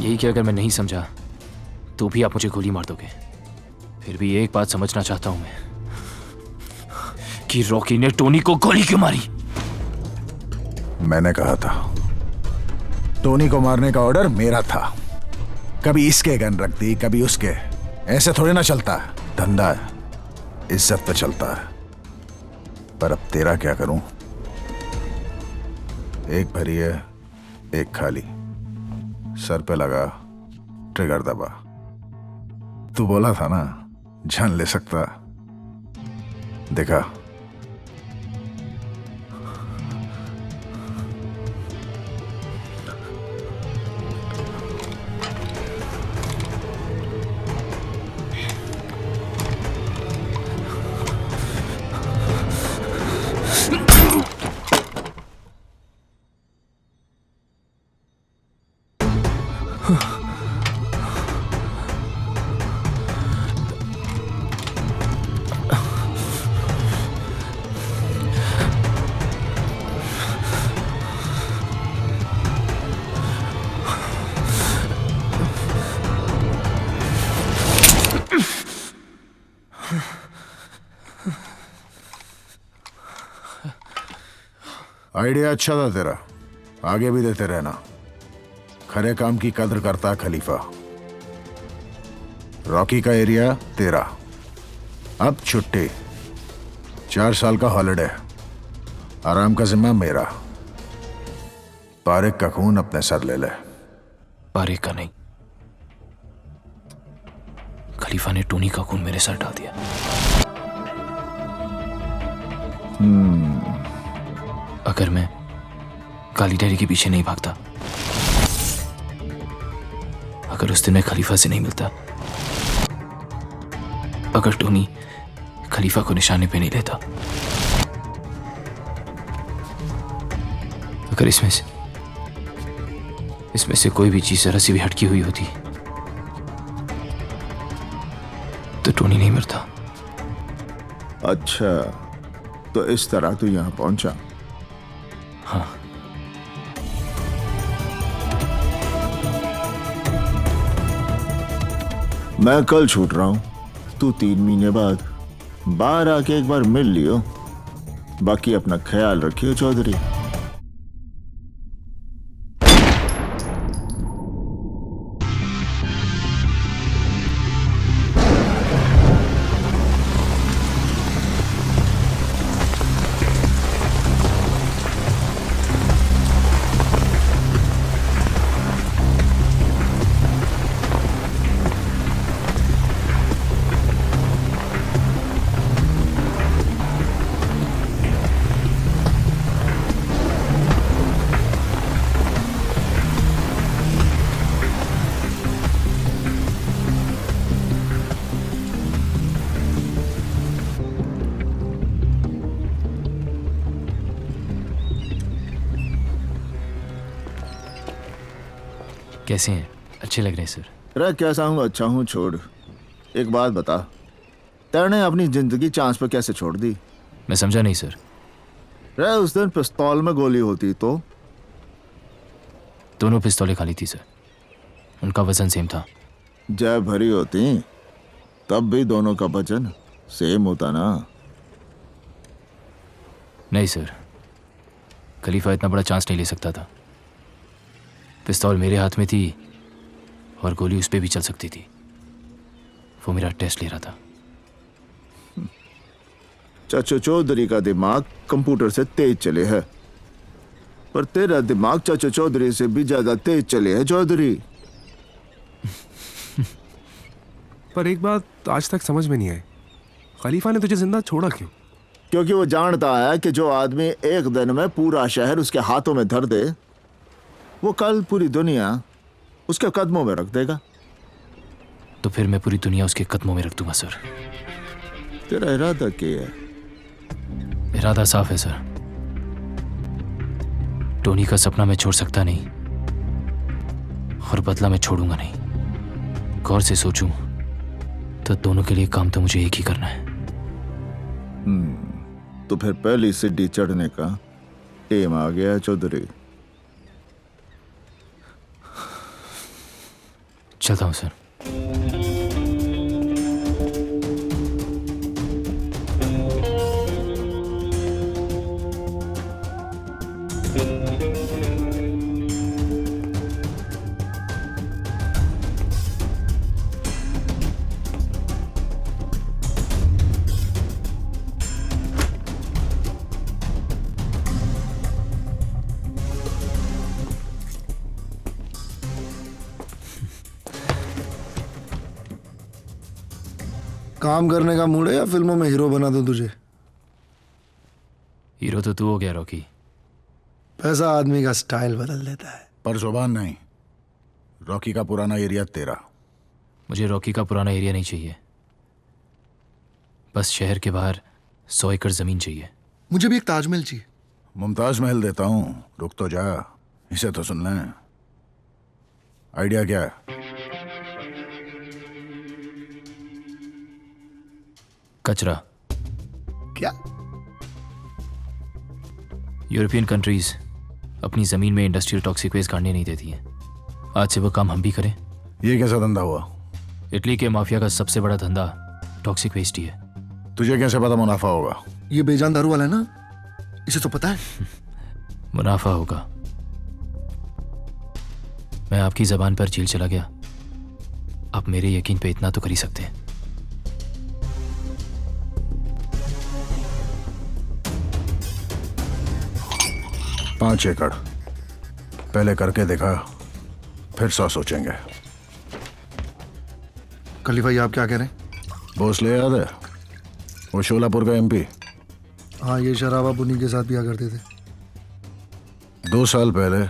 यही कि अगर मैं नहीं समझा तो भी आप मुझे गोली मार दोगे। फिर भी एक बात समझना चाहता हूं मैं कि रॉकी ने टोनी को गोली क्यों मारी। मैंने कहा था टोनी को मारने का ऑर्डर मेरा था। कभी इसके गन रख दी, कभी उसके। ऐसे थोड़ी ना चलता है, धंधा है, इज्जत पे चलता है। पर अब तेरा क्या करूं? एक भरी है, एक खाली। सर पे लगा, ट्रिगर दबा। तू बोला था ना जान ले सकता। देखा? आइडिया अच्छा था तेरा, आगे भी देते रहना। खरे काम की कद्र करता है खलीफा। रॉकी का एरिया तेरा, अब छुट्टी, 4 साल का हॉलिडे, आराम का जिम्मा मेरा। पारिक का खून अपने सर ले ले। पारिक का नहीं, खलीफा ने टोनी का खून मेरे सर डाल दिया। अगर मैं काली डायरी के पीछे नहीं भागता, अगर उस दिन मैं खलीफा से नहीं मिलता, अगर टोनी खलीफा को निशाने पे नहीं लेता, अगर इसमें से कोई भी चीज जरा सी भी हटकी हुई होती तो टोनी नहीं मरता। अच्छा, तो इस तरह तू यहां पहुंचा? हाँ। मैं कल छूट रहा हूं, तू 3 महीने बाद बाहर आके एक बार मिल लियो। बाकी अपना ख्याल रखियो चौधरी। कैसे हैं? अच्छे लग रहे हैं सर। रे कैसा हूँ? अच्छा हूँ। छोड़, एक बात बता, तेने अपनी जिंदगी चांस पर कैसे छोड़ दी? मैं समझा नहीं सर। रे उस दिन पिस्तौल में गोली होती तो? दोनों पिस्तौलें खाली थी सर, उनका वजन सेम था। जब भरी होती तब भी दोनों का वजन सेम होता ना? नहीं सर, खलीफा इतना बड़ा चांस नहीं ले सकता था। पिस्तौल मेरे हाथ में थी और गोली उस पे भी चल सकती थी। वो मेरा टेस्ट ले रहा था। चाचा चौधरी का दिमाग कंप्यूटर से तेज चले है, पर तेरा दिमाग चाचा चौधरी से भी ज्यादा तेज चले है चौधरी। पर एक बात आज तक समझ में नहीं आई, खलीफा ने तुझे जिंदा छोड़ा क्यों? क्योंकि वो जानता है कि जो आदमी एक दिन में पूरा शहर उसके हाथों में धर दे, वो कल पूरी दुनिया उसके कदमों में रख देगा। तो फिर मैं पूरी दुनिया उसके कदमों में रख दूंगा सर। तेरा इरादा क्या है? इरादा साफ है सर। टोनी का सपना मैं छोड़ सकता नहीं और बदला मैं छोड़ूंगा नहीं। गौर से सोचूं तो दोनों के लिए काम तो मुझे एक ही करना है। तो फिर पहली सीढ़ी चढ़ने का टेम आ गया है चौधरी। चलता हूं सर। काम करने का मूड है या फिल्मों में हीरो बना दूं तुझे? हीरो तो तू हो गया रॉकी। पैसा आदमी का स्टाइल बदल देता है। पर जुबान नहीं। रॉकी का पुराना एरिया तेरा। मुझे रॉकी का पुराना एरिया नहीं चाहिए, बस शहर के बाहर 100 एकड़ जमीन चाहिए। मुझे भी एक ताजमहल चाहिए। मुमताज महल देता हूं, रुक तो जा, इसे तो सुन लें। आइडिया क्या है? कचरा। क्या? यूरोपियन कंट्रीज अपनी जमीन में इंडस्ट्रियल टॉक्सिक वेस्ट गाड़ने नहीं देती हैं। आज से वो काम हम भी करें। ये कैसा धंधा हुआ? इटली के माफिया का सबसे बड़ा धंधा टॉक्सिक वेस्ट ही है। तुझे कैसे पता मुनाफा होगा? ये बेजान दारू वाला है ना, इसे तो पता है। मुनाफा होगा। मैं आपकी जबान पर जेल चला गया, आप मेरे यकीन पे इतना तो कर ही सकते हैं। पांच एकड़ पहले करके देखा, फिर 100 सोचेंगे। खलीफा ये आप क्या कह रहे हैं? भोसले याद है, वो शोलापुर का MP। हाँ, ये शराब आप उन्हीं के साथ पिया करते थे। 2 साल पहले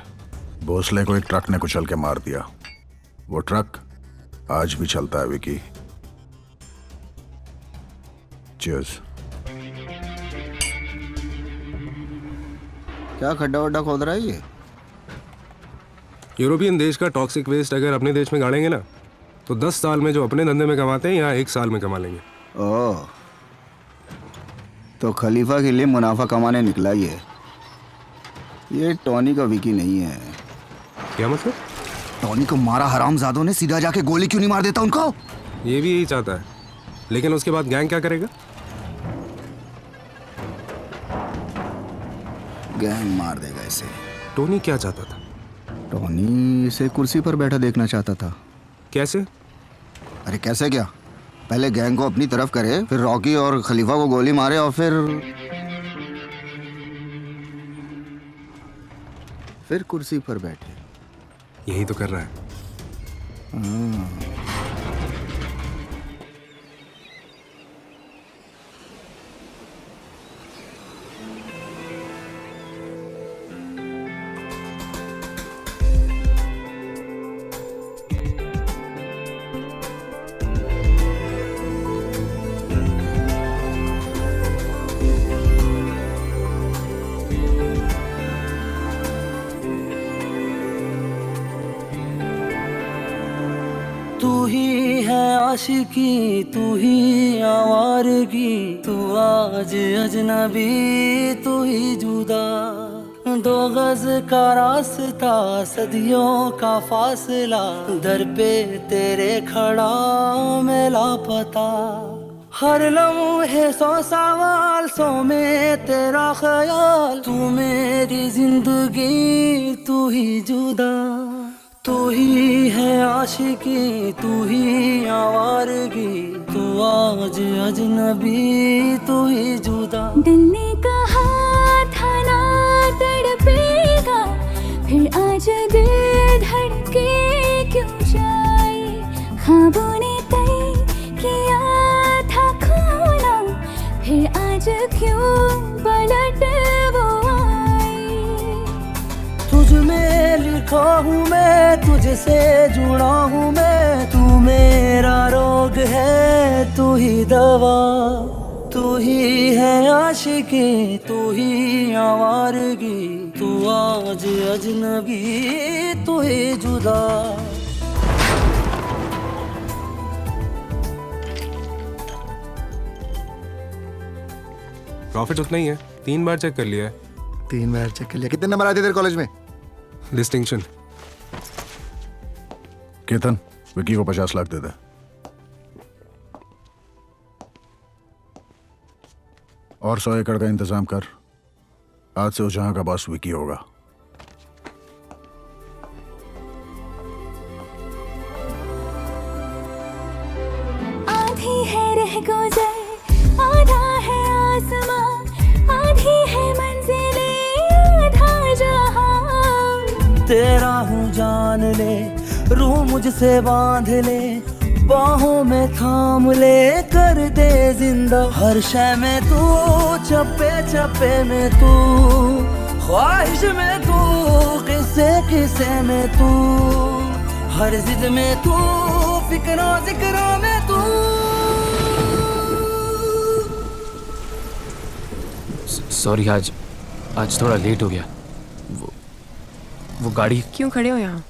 भोसले को एक ट्रक ने कुचल के मार दिया। वो ट्रक आज भी चलता है विकी। चीयर्स। क्या खड्डा वड्डा खोद रहा है ये? यूरोपियन देश का टॉक्सिक वेस्ट अगर अपने देश में गाड़ेंगे ना, तो 10 साल में जो अपने धंधे में कमाते हैं यहाँ 1 साल में कमा लेंगे। ओह, तो खलीफा के लिए मुनाफा कमाने निकला ये टॉनी का विकी नहीं है। क्या मतलब? टॉनी को मारा हरामजादों ने, सीधा जाके गोली क्यों नहीं मार देता उनको? ये भी यही चाहता है, लेकिन उसके बाद गैंग क्या करेगा? गैंग मार देगा इसे। टोनी क्या चाहता था? टोनी इसे कुर्सी पर बैठा देखना चाहता था। कैसे? अरे कैसे क्या, पहले गैंग को अपनी तरफ करे, फिर रॉकी और खलीफा को गोली मारे और फिर कुर्सी पर बैठे। यही तो कर रहा है। तू ही है आशिकी, तू ही आवारगी, तू आज अजनबी, तू ही जुदा। 2 गज का रास्ता, सदियों का फासला, दर पे तेरे खड़ा मैं लापता। हर लम्हे 100 सवाल, 100 में तेरा ख्याल, तू मेरी जिंदगी, तू ही जुदा। तू ही है आशिकी, तू ही आवारगी, तू आज अजनबी, तू ही जुदा। दिल ने कहा था ना तड़पेगा, फिर आज दिल धड़के क्यों जाए। ख्वाबों ने तय किया था खोना, फिर आज क्यों पलट वो आए। तुझ में लिखा हूँ मैं, तुझसे जुड़ा हूँ मैं, तू मेरा रोग है, तू ही दवा। तू ही है आशिकी, तू ही आवारगी, तू आज अजनबी, तू ही जुदा। प्रॉफिट उतना ही है, 3 बार चेक कर लिया है। 3 बार चेक कर लिया। कितने नंबर आए थे तेरे कॉलेज में? डिस्टिंक्शन। केतन, विकी को 50 लाख दे दे। और 100 एकड़ का इंतजाम कर। आज से उस जहां का बॉस विकी होगा। आधी है रह गुजर, आधा है आसमां, आधी है मंजिले, आधा जहां। तेरा हूँ जान ले, रूह मुझसे बांध ले, बाहों में थाम ले, कर दे जिंदा। हर शय में तू, चप्पे चप्पे में तू, ख्वाहिश में तू, किस्से किस्से में तू, हर जिद में तू, फिक्रों जिक्रों में तू। सॉरी, आज थोड़ा लेट हो गया। वो गाड़ी। क्यों खड़े हो यहाँ?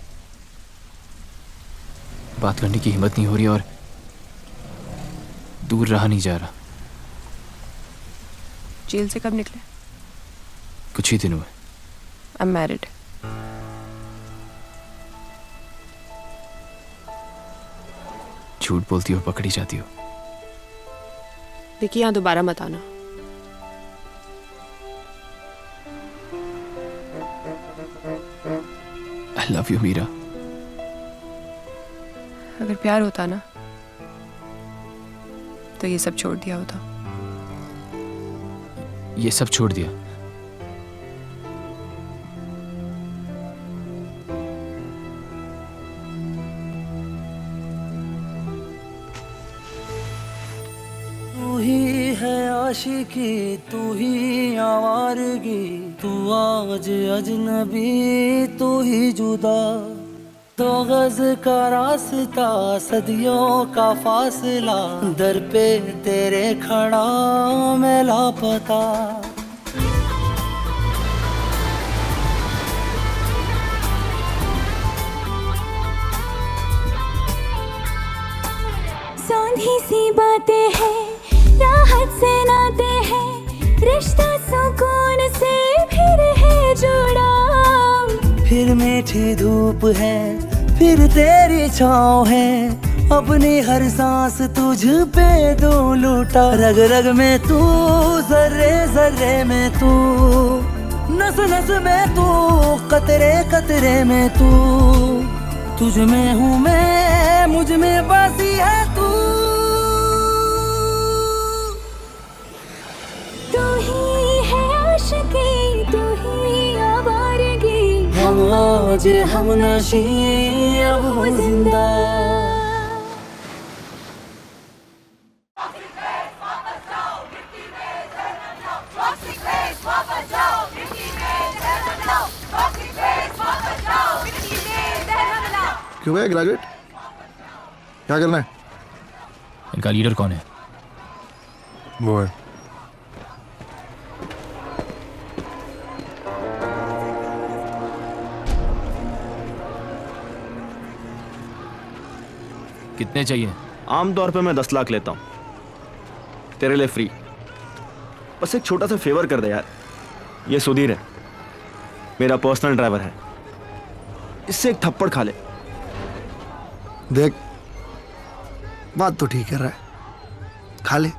बात करने की हिम्मत नहीं हो रही और दूर रहा नहीं जा रहा। जेल से कब निकले? कुछ ही दिन हुए। I am married. झूठ बोलती हो, पकड़ी जाती हो। देखिए यहाँ दोबारा मत आना। I love you, Meera. अगर प्यार होता ना तो ये सब छोड़ दिया होता. ये सब छोड़ दिया. तू ही है आशिकी, तू ही आवारगी, तू आज अजनबी, तू ही जुदा. 2 गज का रास्ता, सदियों का फासला, दर पे तेरे खड़ा मैं लापता. सौंधी सी बातें हैं, राहत से नाते हैं, रिश्ता सुकून से फिर है जुड़ा. फिर मीठी धूप है, फिर तेरी छाँव है, अपनी हर सांस तुझ पे दो लूटा. रग रग में तू, जर्रे जर्रे में तू, नस नस में तू, कतरे कतरे में तू. तुझ में हूँ मैं, मुझ में बसी है तू. तू ही है आशिकी, तू ही आवारगी, हम आज हम नशी अब हो जिंदा. क्यों भैया ग्रेजुएट, क्या करना है? इनका लीडर कौन है? वो है. कितने चाहिए? आमतौर पे मैं 10 लाख लेता हूँ, तेरे लिए फ्री. बस एक छोटा सा फेवर कर दे यार. ये सुधीर है, मेरा पर्सनल ड्राइवर है. इससे एक थप्पड़ खा ले. देख, बात तो ठीक कर रहा है, खा ले.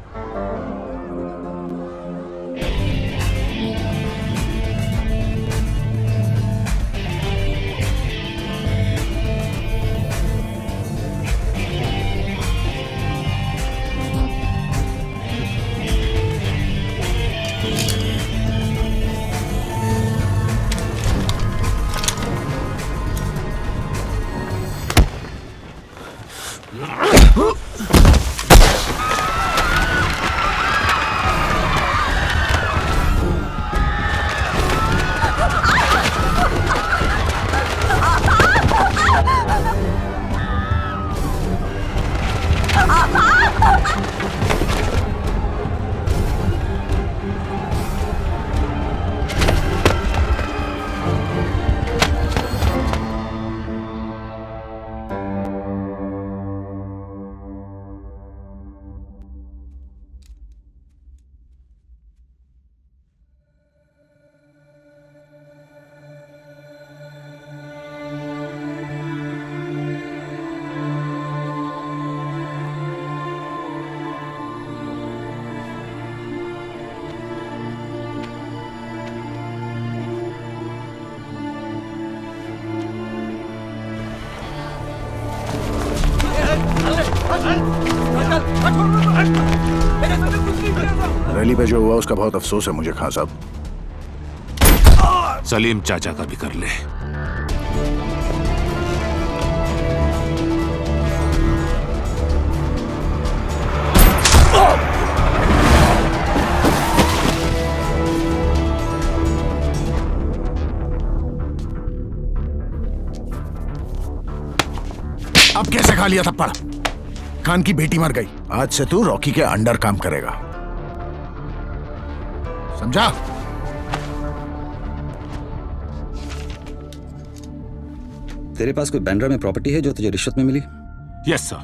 रैली पे जो हुआ उसका बहुत अफसोस है मुझे खान साहब. सलीम चाचा का भी कर ले. अब कैसे खा लिया थप्पड़? खान की बेटी मर गई. आज से तू रॉकी के अंडर काम करेगा, समझा? तेरे पास कोई बैंड्रा में प्रॉपर्टी है जो तुझे रिश्वत में मिली? Yes sir.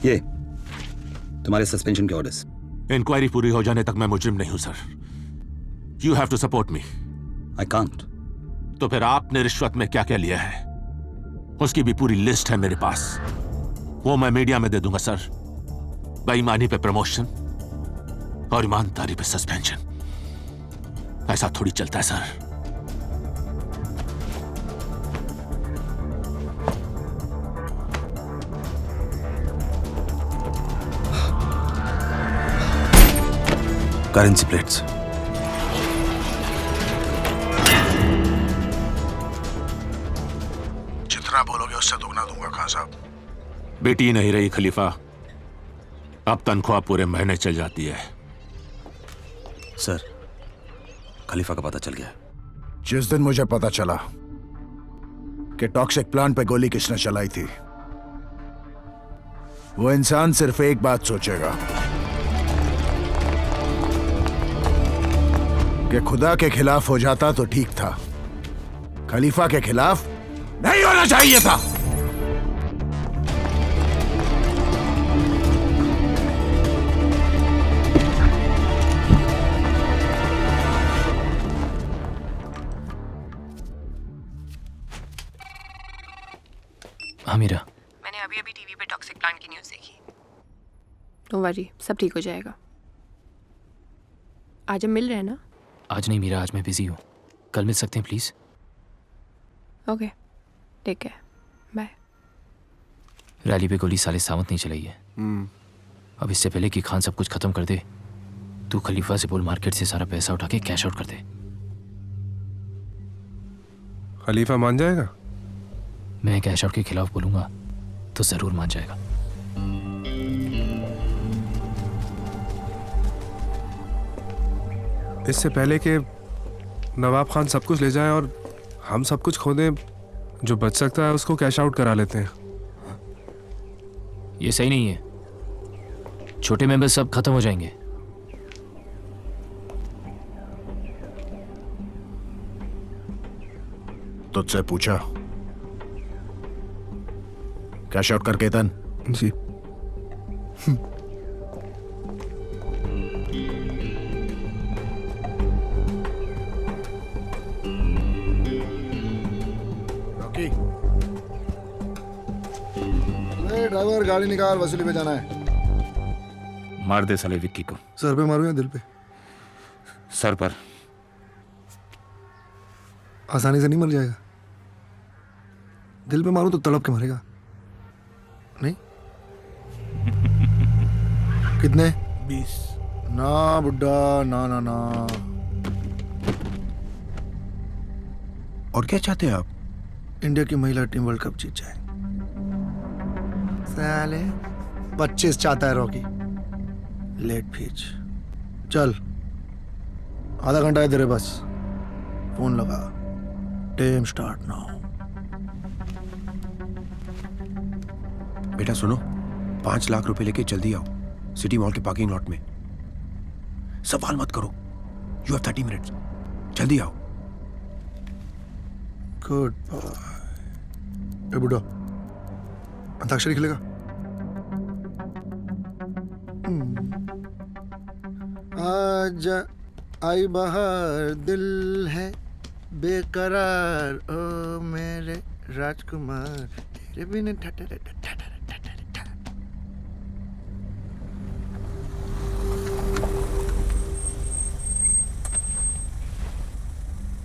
ये तुम्हारे सस्पेंशन के ऑर्डर्स. इंक्वायरी पूरी हो जाने तक मैं मुजरिम नहीं हूं sir. You have to support me. I can't. तो फिर आपने रिश्वत में क्या क्या लिया है उसकी भी पूरी लिस्ट है मेरे पास. वो मैं मीडिया में दे दूंगा सर. बेईमानी पे प्रमोशन और ईमानदारी पे सस्पेंशन. ऐसा थोड़ी चलता है सर. Currency plates. जितना बोलोगे उससे दुगना दूंगा खान साहब। बेटी नहीं रही खलीफा, अब तनख्वाह पूरे महीने चल जाती है। सर, खलीफा का पता चल गया। जिस दिन मुझे पता चला कि टॉक्सिक प्लांट पे गोली किसने चलाई थी, वो इंसान सिर्फ एक बात सोचेगा कि खुदा के खिलाफ हो जाता तो ठीक था, खलीफा के खिलाफ नहीं होना चाहिए था। हाँ मीरा, मैंने अभी अभी टीवी पे टॉक्सिक प्लांट की न्यूज़ देखी। डोंट वरी, सब ठीक हो जाएगा। आज हम मिल रहे हैं ना? आज नहीं मीरा, आज मैं बिजी हूँ, कल मिल सकते हैं प्लीज? ओके, ठीक है, बाय। रैली पे गोली साले सावंत नहीं चलाई है। अब इससे पहले कि खान सब कुछ खत्म कर दे, तू खलीफा से बोल मार्केट से सारा पैसा उठा के कैश आउट कर दे। खलीफा मान जाएगा? मैं कैश आउट के खिलाफ बोलूंगा तो जरूर मान जाएगा। इससे पहले कि नवाब खान सब कुछ ले जाए और हम सब कुछ खो दें, जो बच सकता है उसको कैश आउट करा लेते हैं। ये सही नहीं है, छोटे मेंबर सब खत्म हो जाएंगे। तुझसे पूछा, कैश आउट करके तन। जी। रॉकी, ड्राइवर गाड़ी निकाल, वसूली पे जाना है। मार दे साले विक्की को। सर पे मारूं या दिल पे? सर पर। आसानी से नहीं मर जाएगा। दिल पे मारूं तो तड़प के मरेगा। नहीं? कितने? 20। ना बुड्ढा, ना ना ना। और क्या चाहते हैं आप? इंडिया की महिला टीम वर्ल्ड कप जीत जाए। साले 25 चाहता है रॉकी। लेट फीच। चल, आधा घंटा है तेरे पास, फोन लगा। Time start now. बेटा सुनो, 5 लाख रुपए लेके जल्दी आओ, सिटी मॉल के पार्किंग लॉट में। सवाल मत करो, यू हैव 30 मिनट्स, जल्दी आओ। Good bye. ए बुड्ढा, अंताक्षरी खेलेगा? आज आई बहार, दिल है बेकरार, ओ मेरे राजकुमार, तेरे बिन ठटर ठटर।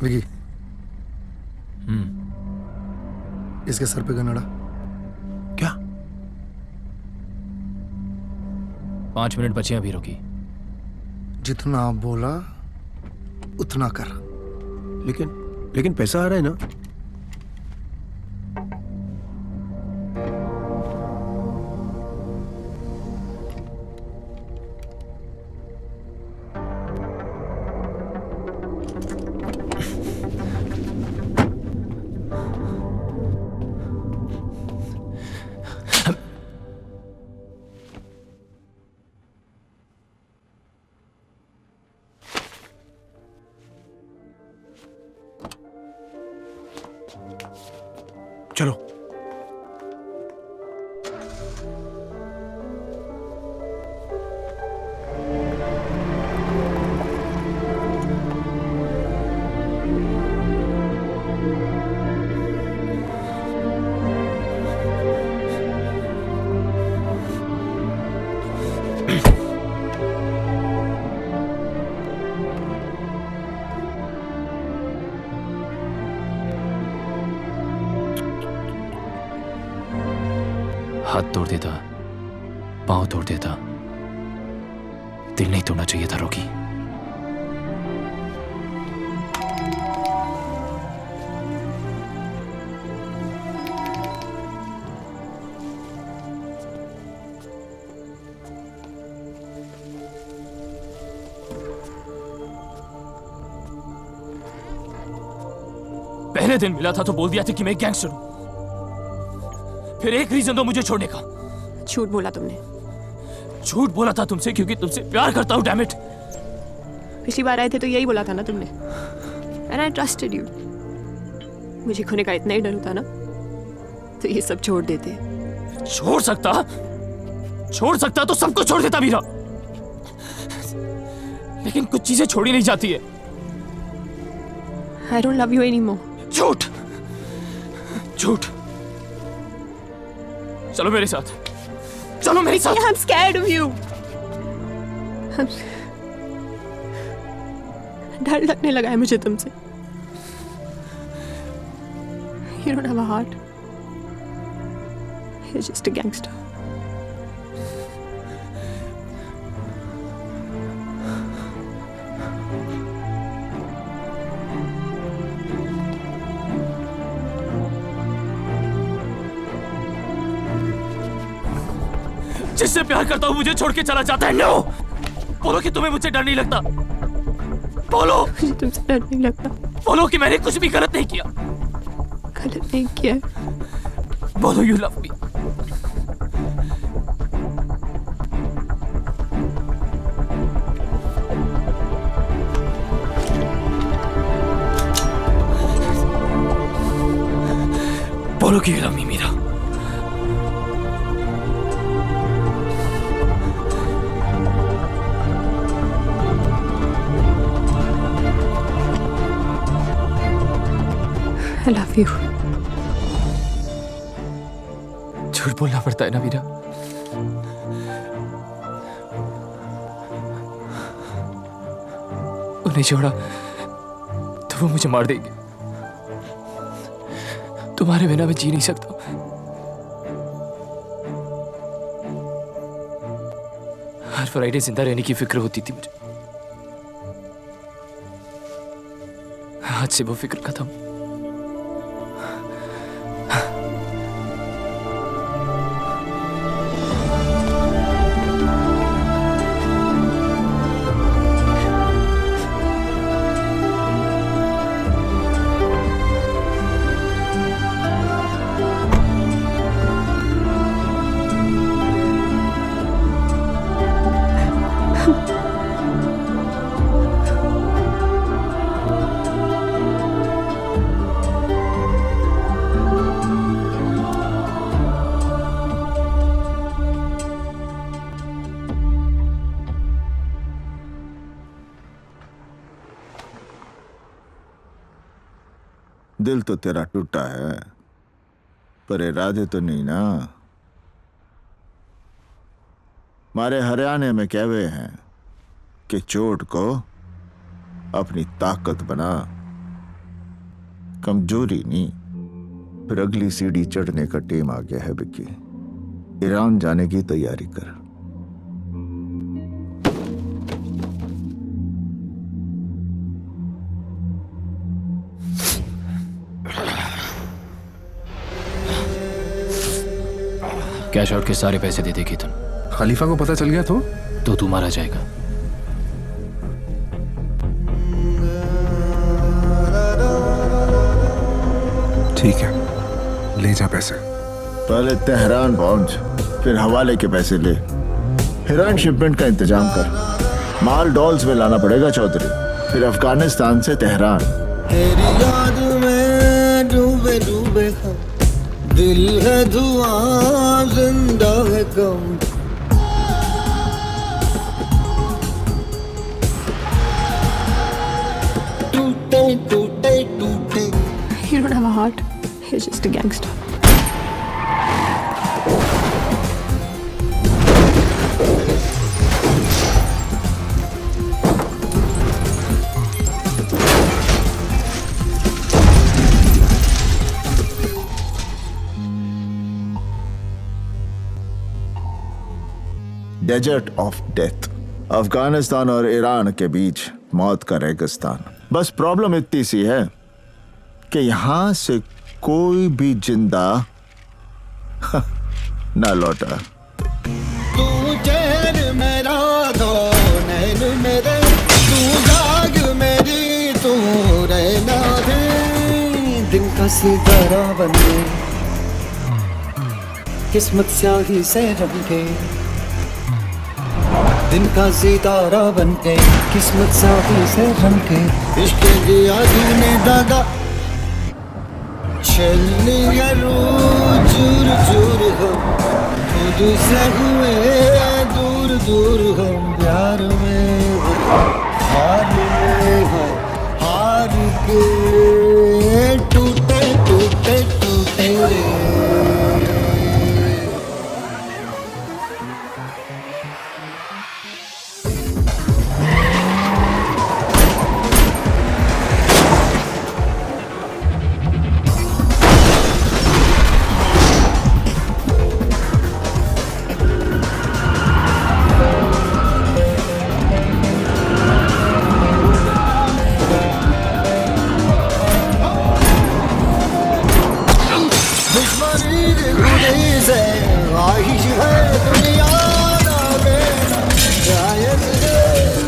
विकी, इसके सर पे गनड़ा। क्या? 5 मिनट बचे अभी रोकी। जितना बोला उतना कर। लेकिन पैसा आ रहा है ना? चलो। हाथ तोड़ देता, पांव तोड़ देता, दिल नहीं तोड़ना चाहिए था रॉकी। पहले दिन मिला था तो बोल दिया था कि मैं गैंगस्टर हूं। फिर एक रीजन दो मुझे छोड़ने का। झूठ बोला तुमने। झूठ बोला था तुमसे क्योंकि तुमसे प्यार करता हूं, डैम इट। पिछली बार आए थे तो यही बोला था ना तुमने। And I trusted you. मुझे खोने का इतना ही डर होता ना तो ये सब छोड़ देते। छोड़ सकता तो सब कुछ छोड़ देता मीरा, लेकिन कुछ चीजें छोड़ी नहीं जाती है। I don't love you anymore. झूठ झूठ। चलो मेरे साथ, चलो मेरे साथ। I'm scared of you. डर लगने लगा है मुझे तुमसे। You don't have a heart. You're just a gangster. जिससे प्यार करता हूं मुझे छोड़ के चला जाता है। नो, बोलो कि तुम्हें मुझसे डर नहीं लगता। बोलो मुझे तुमसे डर नहीं लगता। बोलो कि मैंने कुछ भी गलत नहीं किया। गलत नहीं किया। बोलो यू लव मी। बोलो कि you love me Meera. I love you. झूठ बोलना पड़ता है ना मीरा। उन्हें छोड़ा तो वो मुझे मार देंगे। तुम्हारे बिना मैं जी नहीं सकता। हर फ्राइडे जिंदा रहने की फिक्र होती थी मुझे। आज से वो फिक्र खत्म। दिल तो तेरा टूटा है, पर इरादे तो नहीं ना। हमारे हरियाणा में कहवे हैं कि चोट को अपनी ताकत बना, कमजोरी नहीं। फिर अगली सीढ़ी चढ़ने का टेम आ गया है बिक्की। ईरान जाने की तैयारी कर। कैश आउट के सारे पैसे दे दे केतन। खलीफा को पता चल गया तो तू मारा जाएगा। ठीक है, ले जा पैसे। पहले तेहरान पहुंच, फिर हवाले के पैसे ले। हेरोइन शिपमेंट का इंतजाम कर। माल डॉल्स में लाना पड़ेगा चौधरी, फिर अफगानिस्तान से तेहरान। तेरी याद में डूबे डूबे हम, दिल है धुआं जिंदा है कम। टूटे टूटे टूटे। You don't have a heart. You're just a gangster. Desert of death, Afghanistan और ईरान के बीच मौत का रेगिस्तान। बस प्रॉब्लम इतनी सी है कि यहां से कोई भी जिंदा ना लौटा। तू चैन मेरा दो नैन मेरे, तू जाग मेरी तू रहना दे। दिन सितारा बन के किस्मत स्याही से रंग के, दिन का सितारा बन के किस्मत स्याही से रंग के, इश्क दिया तूने दादा चलने चूर चूर हो, खुद से हुए दूर दूर हो, प्यार में हो हार में हो, हार के टूटे टूटे टूटे रे।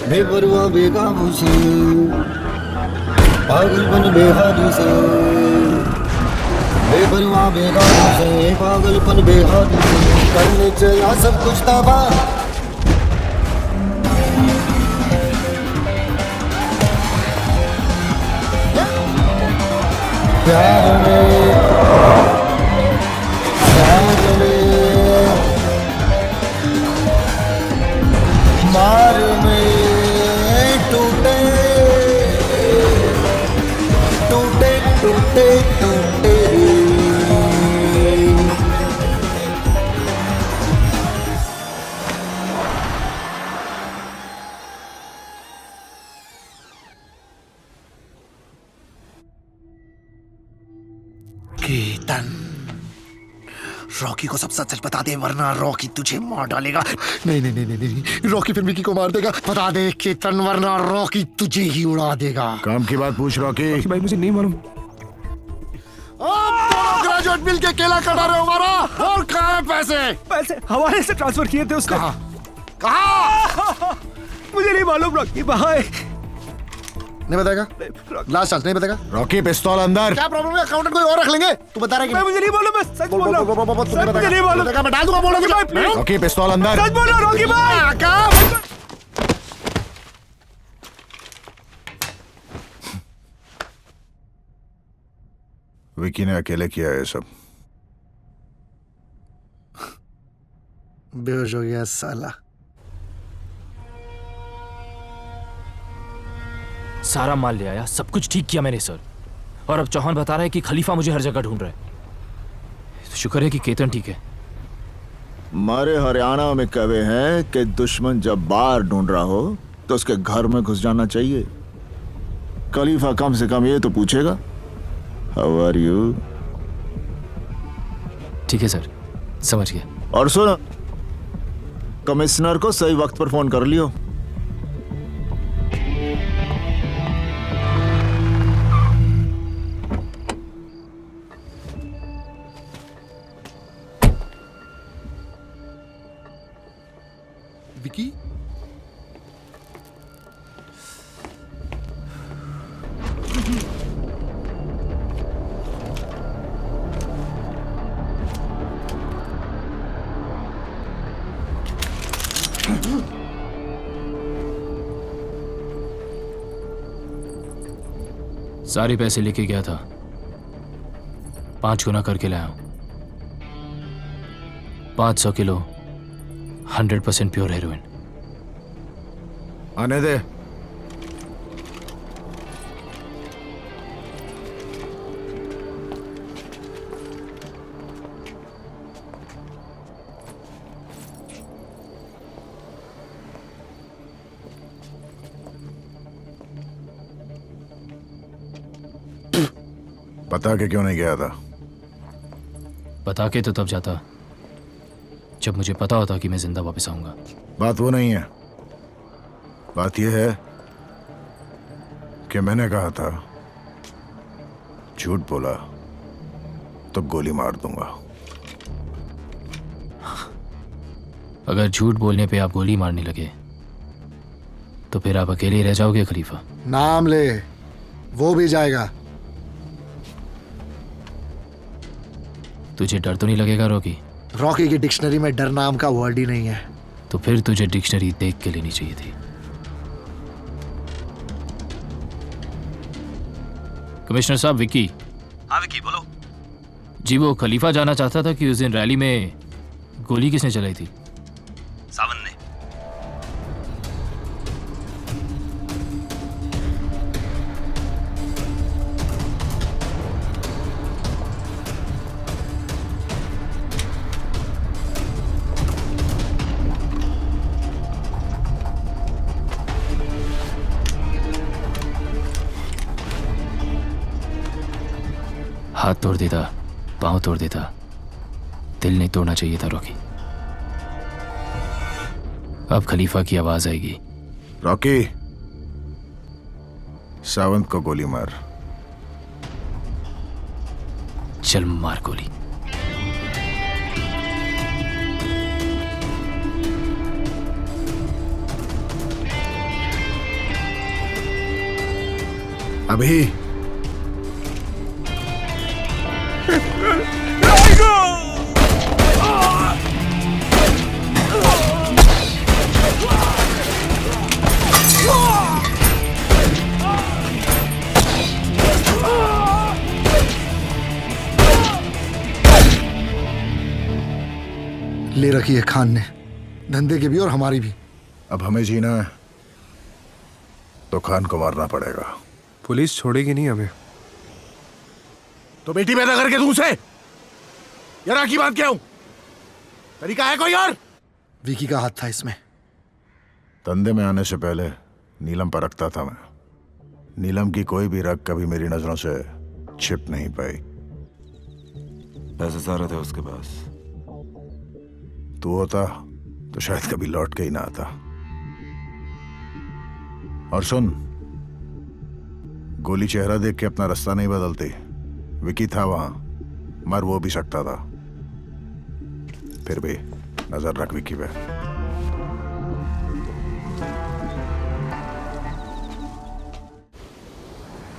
बेपरवाह बेकाबू से, पागलपन बेहादी से, बेपरवाह बेकाबू से, पागलपन बेहादी से, करने चला सब कुछ तबाह। प्यार में मार में टूटे टूटे टूटे टूटे। केतन, रॉकी को सब सच बता दे वरना रॉकी तुझे मार डालेगा। नहीं नहीं नहीं नहीं नहीं, रॉकी फिर विकी को मार देगा। बता दे केतन वरना रॉकी तुझे ही उड़ा देगा। काम की बात पूछ रॉकी। भाई मुझे नहीं मालूम। ग्रेजुएट मिल के केला कटा रहे हो हमारा। और कहाँ है पैसे? पैसे हवाले से ट्रांसफर किए थे उसने। कहाँ? मुझे नहीं मालूम रॉकी भाई। नहीं बताएगा? लास्ट चांस नहीं बताएगा? रॉकी पिस्तौल अंदर। क्या प्रॉब्लम है? अकाउंटेंट कोई और रख लेंगे। तू बता रहा है कि मुझे नहीं मालूम, मैं सच बोल रहा हूं। सच मुझे नहीं मालूम। मैं डाल दूंगा बोलो भाई। रॉकी पिस्तौल अंदर। सच बोल रहा हूं रॉकी भाई। विकी ने अकेले किया है सब। बेहोश हो गया साला। सारा माल ले आया, सब कुछ ठीक किया मैंने सर। और अब चौहान बता रहा है कि खलीफा मुझे हर जगह ढूंढ रहा है। तो शुक्र है कि केतन ठीक है। हमारे हरियाणा में कहे हैं कि दुश्मन जब बाहर ढूंढ रहा हो तो उसके घर में घुस जाना चाहिए। खलीफा कम से कम ये तो पूछेगा, हाउ आर यू? ठीक है सर, समझ गया। और सुन, कमिश्नर को सही वक्त पर फोन कर लियो। विकी सारे पैसे लेके गया था, 5 गुना करके लाया हूं। 500 किलो 100% प्योर हेरोइन। आने दे। बता के क्यों नहीं गया था? बता के तो तब जाता जब मुझे पता होता कि मैं जिंदा वापस आऊंगा। बात वो नहीं है, बात यह है कि मैंने कहा था झूठ बोला तो गोली मार दूंगा। अगर झूठ बोलने पे आप गोली मारने लगे तो फिर आप अकेले रह जाओगे खलीफा। नाम ले, वो भी जाएगा। तुझे डर तो नहीं लगेगा रॉकी? रॉकी की डिक्शनरी में डर नाम का वर्ड ही नहीं है। तो फिर तुझे डिक्शनरी देख के लेनी चाहिए थी। कमिश्नर साहब, विकी। हाँ विकी, बोलो। जी, वो खलीफा जाना चाहता था कि उस दिन रैली में गोली किसने चलाई थी? सावन ने। हाथ तोड़ देता, पांव तोड़ देता, दिल नहीं तोड़ना चाहिए था रॉकी। अब खलीफा की आवाज आएगी। रॉकी, सावंत को गोली मार। चल मार गोली। अभी ले रखी है खान ने, धंधे की भी और हमारी भी। अब हमें जीना है तो खान को मारना पड़ेगा। पुलिस छोड़ेगी नहीं हमें। तो बेटी पैदा करके तू उसे यार की बात क्या हूं? तरीका है कोई और? विकी का हाथ था इसमें। धंधे में आने से पहले नीलम पर रखता था मैं। नीलम की कोई भी रग कभी मेरी नजरों से छिप नहीं पाई। पैसे सारे थे उसके पास। तू होता तो शायद कभी लौट के ही ना आता। और सुन, गोली चेहरा देख के अपना रास्ता नहीं बदलती। विकी था वहां, मर वो भी सकता था। फिर भी नजर रख विकी पे।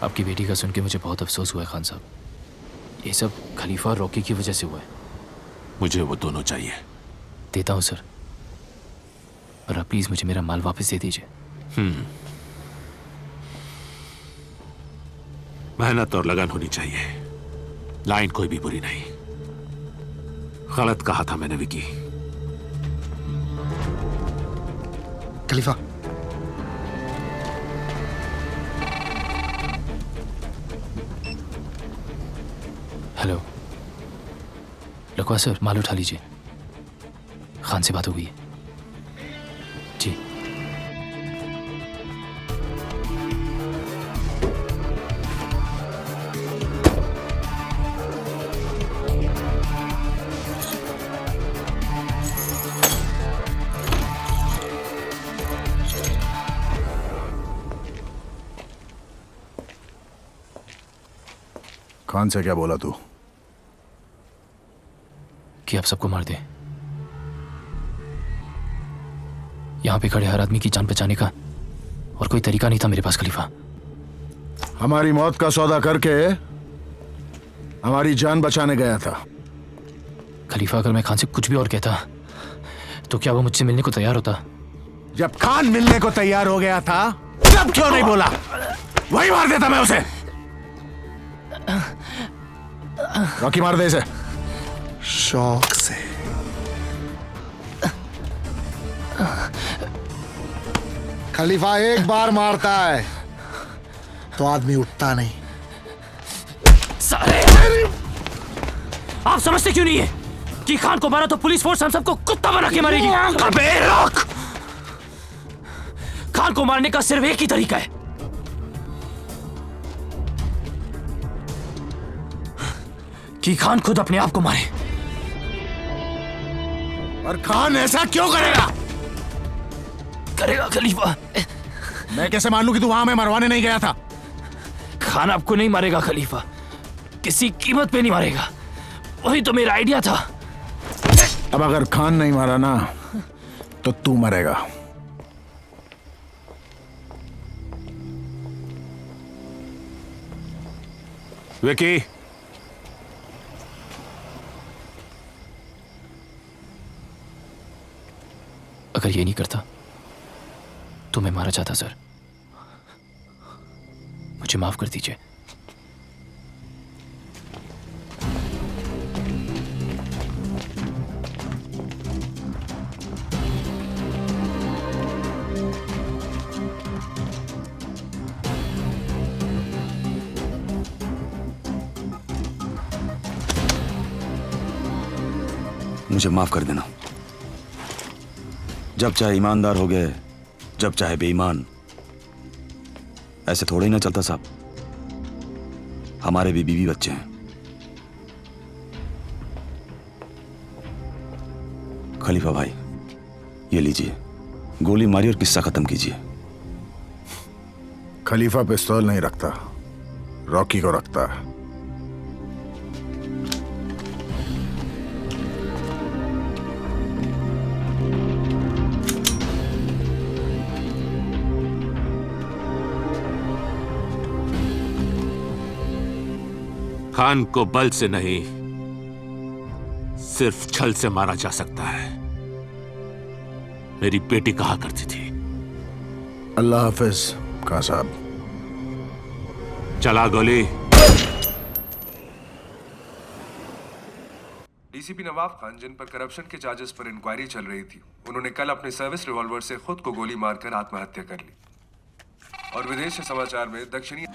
आपकी बेटी का सुन के मुझे बहुत अफसोस हुआ है खान साहब। ये सब खलीफा और रॉकी की वजह से हुआ है। मुझे वो दोनों चाहिए। देता हूं सर, पर आप प्लीज मुझे मेरा माल वापस दे दीजिए। मेहनत और लगन होनी चाहिए। लाइन कोई भी बुरी नहीं। गलत कहा था मैंने विकी। खलीफा, हेलो लकवा सर, माल उठा लीजिए। खान से बात हो गई है जी। खान से क्या बोला तू? कि आप सबको मार दे। यहां पे खड़े हर आदमी की जान बचाने का और कोई तरीका नहीं था मेरे पास खलीफा। हमारी मौत का सौदा करके हमारी जान बचाने गया था। खलीफा, अगर मैं खान से कुछ भी और कहता तो क्या वो मुझसे मिलने को तैयार होता? जब खान मिलने को तैयार हो गया था तब क्यों नहीं बोला? वही मार देता मैं उसे। रॉकी, मार दे इसे। शौक से। खलीफा एक बार मारता है तो आदमी उठता नहीं। सारे आप समझते क्यों नहीं है कि खान को मारा तो पुलिस फोर्स हम सबको कुत्ता बना के मारेगी? अबे रुक! खान को मारने का सिर्फ एक ही तरीका है, कि खान खुद अपने आप को मारे। और खान ऐसा क्यों करेगा? करेगा खलीफा। मैं कैसे मान लूं कि तू वहां में मरवाने नहीं गया था? खान आपको नहीं मारेगा खलीफा, किसी कीमत पे नहीं मारेगा। वही तो मेरा आइडिया था। अब अगर खान नहीं मारा ना तो तू मरेगा। विकी, अगर ये नहीं करता तो मैं मारा जाता सर। मुझे माफ कर दीजिए। मुझे माफ कर देना। जब चाहे ईमानदार हो गए, जब चाहे बेईमान। ऐसे थोड़े ही ना चलता साहब, हमारे भी बीवी बच्चे हैं। खलीफा भाई, ये लीजिए, गोली मारी और किस्सा खत्म कीजिए। खलीफा पिस्तौल नहीं रखता, रॉकी को रखता है। खान को बल से नहीं, सिर्फ छल से मारा जा सकता है। मेरी बेटी कहा करती थी। अल्लाह हाफिज खान साहब। चला गोली। डीसीपी नवाब खान, जिन पर करप्शन के चार्जेस पर इंक्वायरी चल रही थी, उन्होंने कल अपने सर्विस रिवॉल्वर से खुद को गोली मारकर आत्महत्या कर ली। और विदेश से समाचार में दक्षिणी।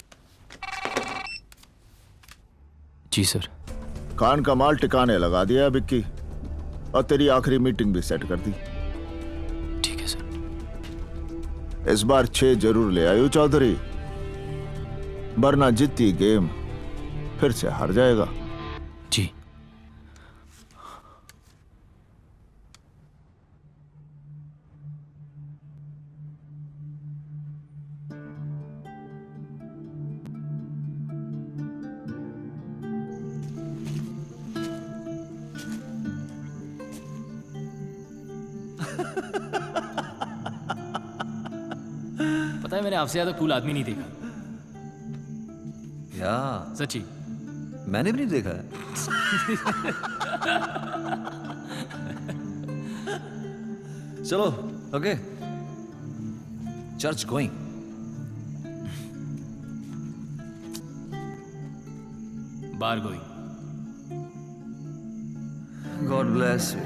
जी सर। खान का माल टिकाने लगा दिया बिक्की, और तेरी आखिरी मीटिंग भी सेट कर दी। ठीक है सर। इस बार 6 जरूर ले आयो चौधरी, वरना जीती गेम फिर से हार जाएगा। जी। पता है, मैंने आपसे ज्यादा कूल आदमी नहीं देखा। या सच्ची। मैंने भी नहीं देखा है। चलो okay, church going. Bar going. God bless you.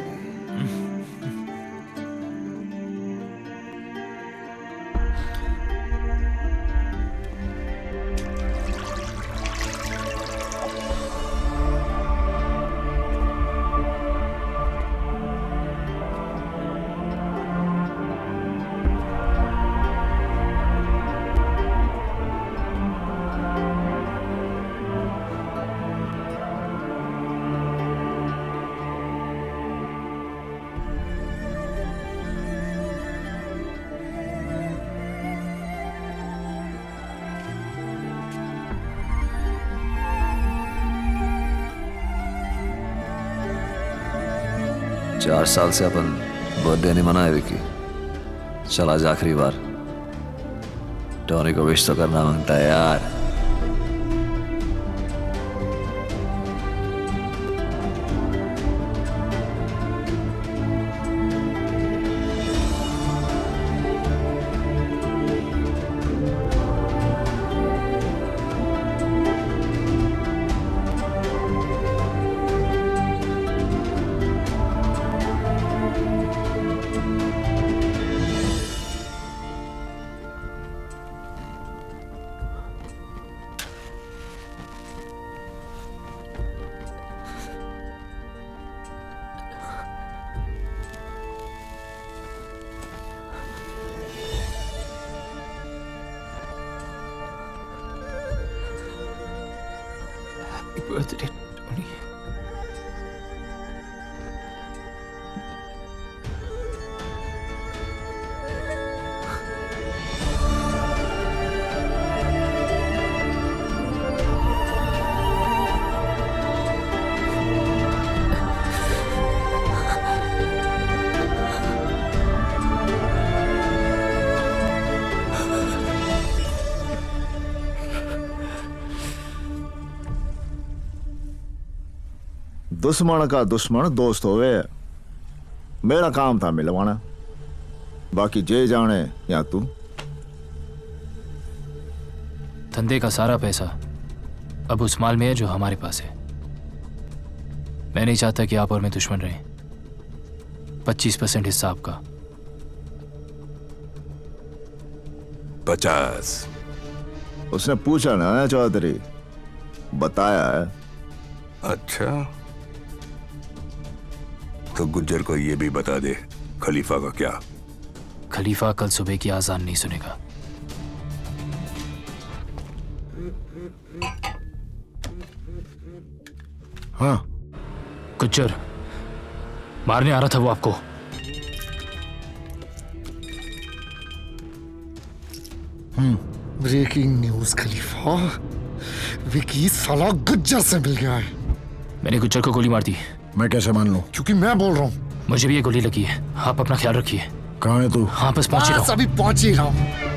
चार साल से अपन बर्थडे नहीं मनाए विकी। चल आज आखिरी बार। टोनी को विश तो करना मांगता है यार। birthday, Tony. दुश्मन का दुश्मन दोस्त होवे। मेरा काम था मिलवाना, बाकी जे जाने या तू। धंधे का सारा पैसा अब उस माल में है जो हमारे पास है। मैं नहीं चाहता कि आप और मैं दुश्मन रहें। 25% हिस्सा आपका। 50। उसने पूछा ना चौधरी, बताया है। अच्छा, तो गुज्जर को ये भी बता दे खलीफा का क्या। खलीफा कल सुबह की आजान नहीं सुनेगा। हाँ गुज्जर मारने आ रहा था वो आपको। ब्रेकिंग न्यूज खलीफा, विकी साला गुज्जर से मिल गया है। मैंने गुज्जर को गोली मार दी। मैं कैसे मान लूं? क्योंकि मैं बोल रहा हूँ। मुझे भी ये गोली लगी है। आप अपना ख्याल रखिए। कहाँ है तू? हाँ बस पहुंच ही रहा हूं। अभी पहुंच ही रहा हूँ।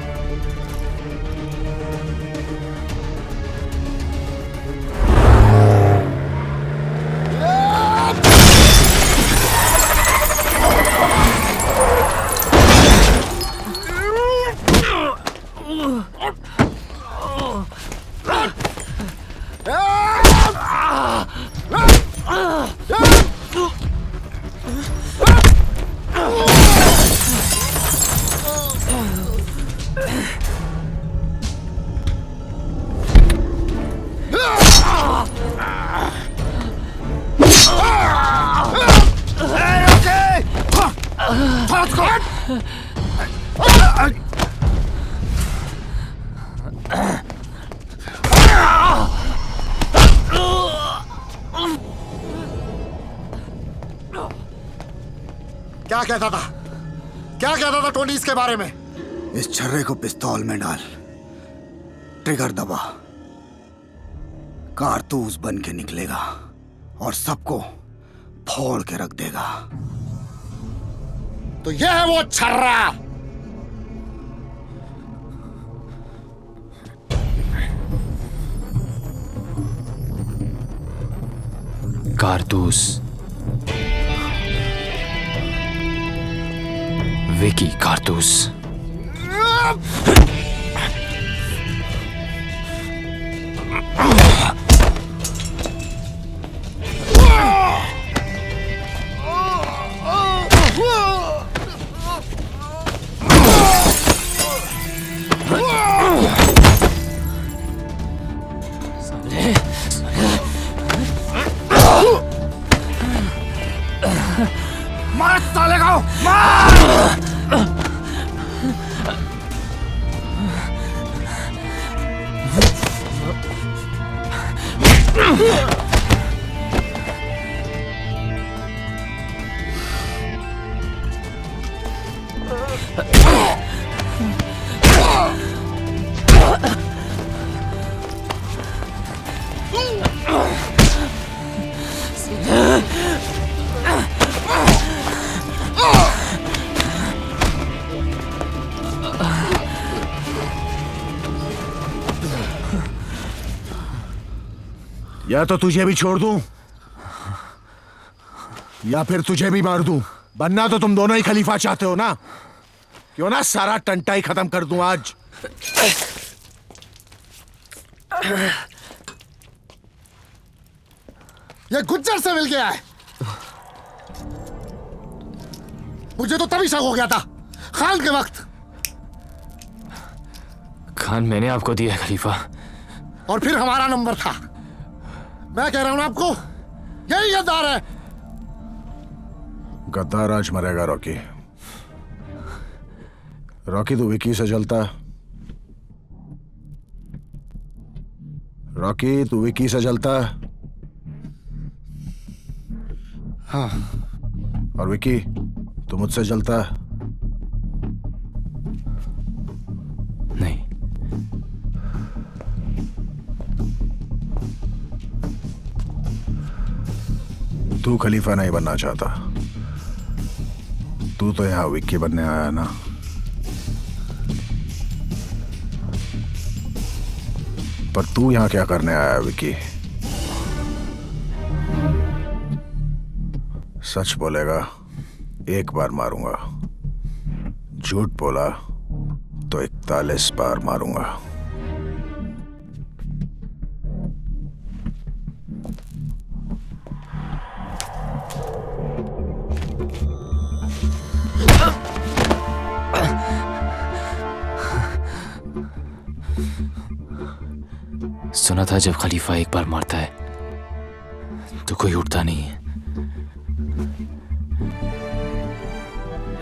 क्या कहता था? क्या कहता था टोनी इसके बारे में? इस छर्रे को पिस्तौल में डाल, ट्रिगर दबा, कारतूस बन के निकलेगा और सबको फोड़ के रख देगा। तो यह है वो छर्रा। कारतूस, विकी कारतूस। मार साले को, मार! या तो तुझे भी छोड़ दूं या फिर तुझे भी मार दूं। बनना तो तुम दोनों ही खलीफा चाहते हो ना? क्यों ना सारा टंटा ही खत्म कर दूं आज। ये गुज्जर से मिल गया है। मुझे तो तभी शक हो गया था, खान के वक्त। खान मैंने आपको दिया खलीफा। और फिर हमारा नंबर था। मैं कह रहा हूं ना आपको, यही गद्दार है। गद्दार आज मरेगा रॉकी। रॉकी तू विकी से जलता। रॉकी तू विकी से जलता। हाँ। और विकी तू मुझसे जलता। नहीं। तू खलीफा नहीं बनना चाहता। तू तो यहां विक्की बनने आया ना। पर तू यहां क्या करने आया विक्की? सच बोलेगा, एक बार मारूंगा। झूठ बोला तो 41 बार मारूंगा। सुना था जब खलीफा एक बार मारता है तो कोई उठता नहीं है।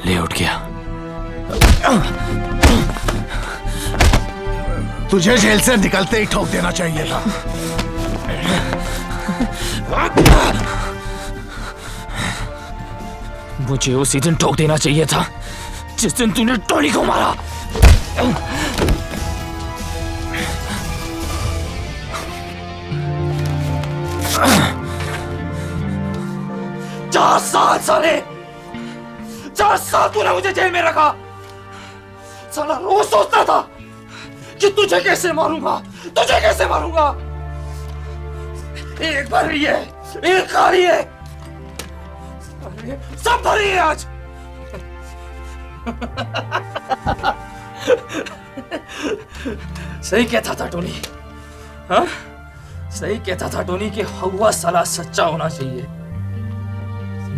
ले उठ गया। तुझे जेल से निकलते ही ठोक देना चाहिए था। मुझे उसी दिन ठोक देना चाहिए था जिस दिन तूने टोनी को मारा। साले 4 साल तूने मुझे जेल में रखा। साला रोज सोचता था कि तुझे कैसे मारूंगा, तुझे कैसे मारूंगा। एक भरी है, एक खाली है, सब भरी है आज। सही कहता था टोनी, हाँ? सही कहता था टोनी कि हवा साला सच्चा होना चाहिए।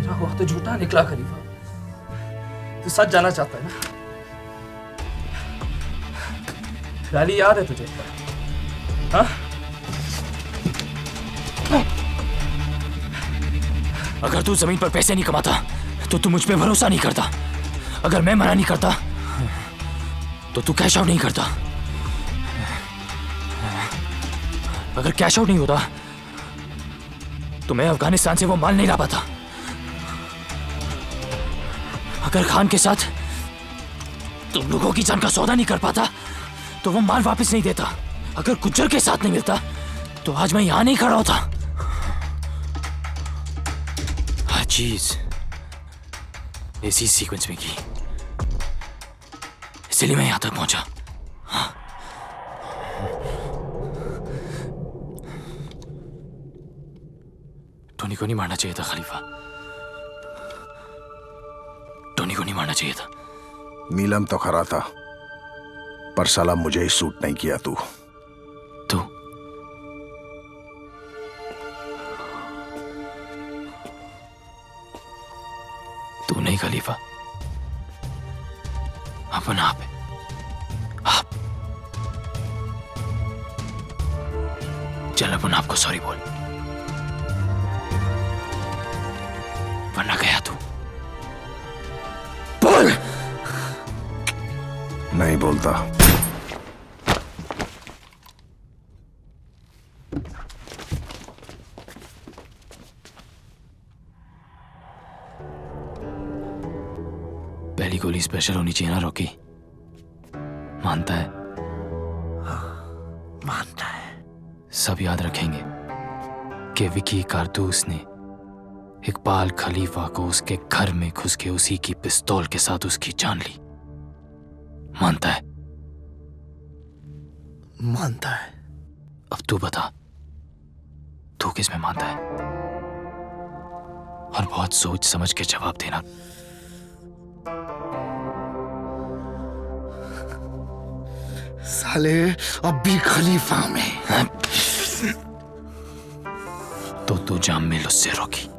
तेरा हुआ तो झूठा निकला खलीफा। तू सच जाना चाहता है ना? रैली याद है तुझे? हाँ? अगर तू जमीन पर पैसे नहीं कमाता तो तू मुझ पे भरोसा नहीं करता। अगर मैं मना नहीं करता तो तू कैश आउट नहीं करता। अगर कैश आउट नहीं होता तो मैं अफगानिस्तान से वो माल नहीं ला पाता। अगर खान के साथ तुम लोगों की जान का सौदा नहीं कर पाता तो वो माल वापस नहीं देता। अगर गुज्जर के साथ नहीं मिलता तो आज मैं यहां नहीं खड़ा होता। हर चीज इसी सीक्वेंस में की, इसलिए मैं यहां तक पहुंचा। टोनी को नहीं मारना चाहिए था खलीफा, टोनी को नहीं मारना चाहिए था। नीलम तो खरा था पर साला मुझे ही सूट नहीं किया। तू नहीं खलीफा, अपन आप है। आप चल अपन आपको सॉरी बोल, वरना गया तू। बोल। नहीं बोलता। पहली गोली स्पेशल होनी चाहिए ना रॉकी? मानता है? मानता है। सब याद रखेंगे कि विकी कारतूस ने इकबाल खलीफा को उसके घर में घुस के उसी की पिस्तौल के साथ उसकी जान ली। मानता है? मानता है। अब तू बता, तू किस में मानता है? और बहुत सोच समझ के जवाब देना। साले अब भी खलीफा में। तो तू जाम में उससे रोकी।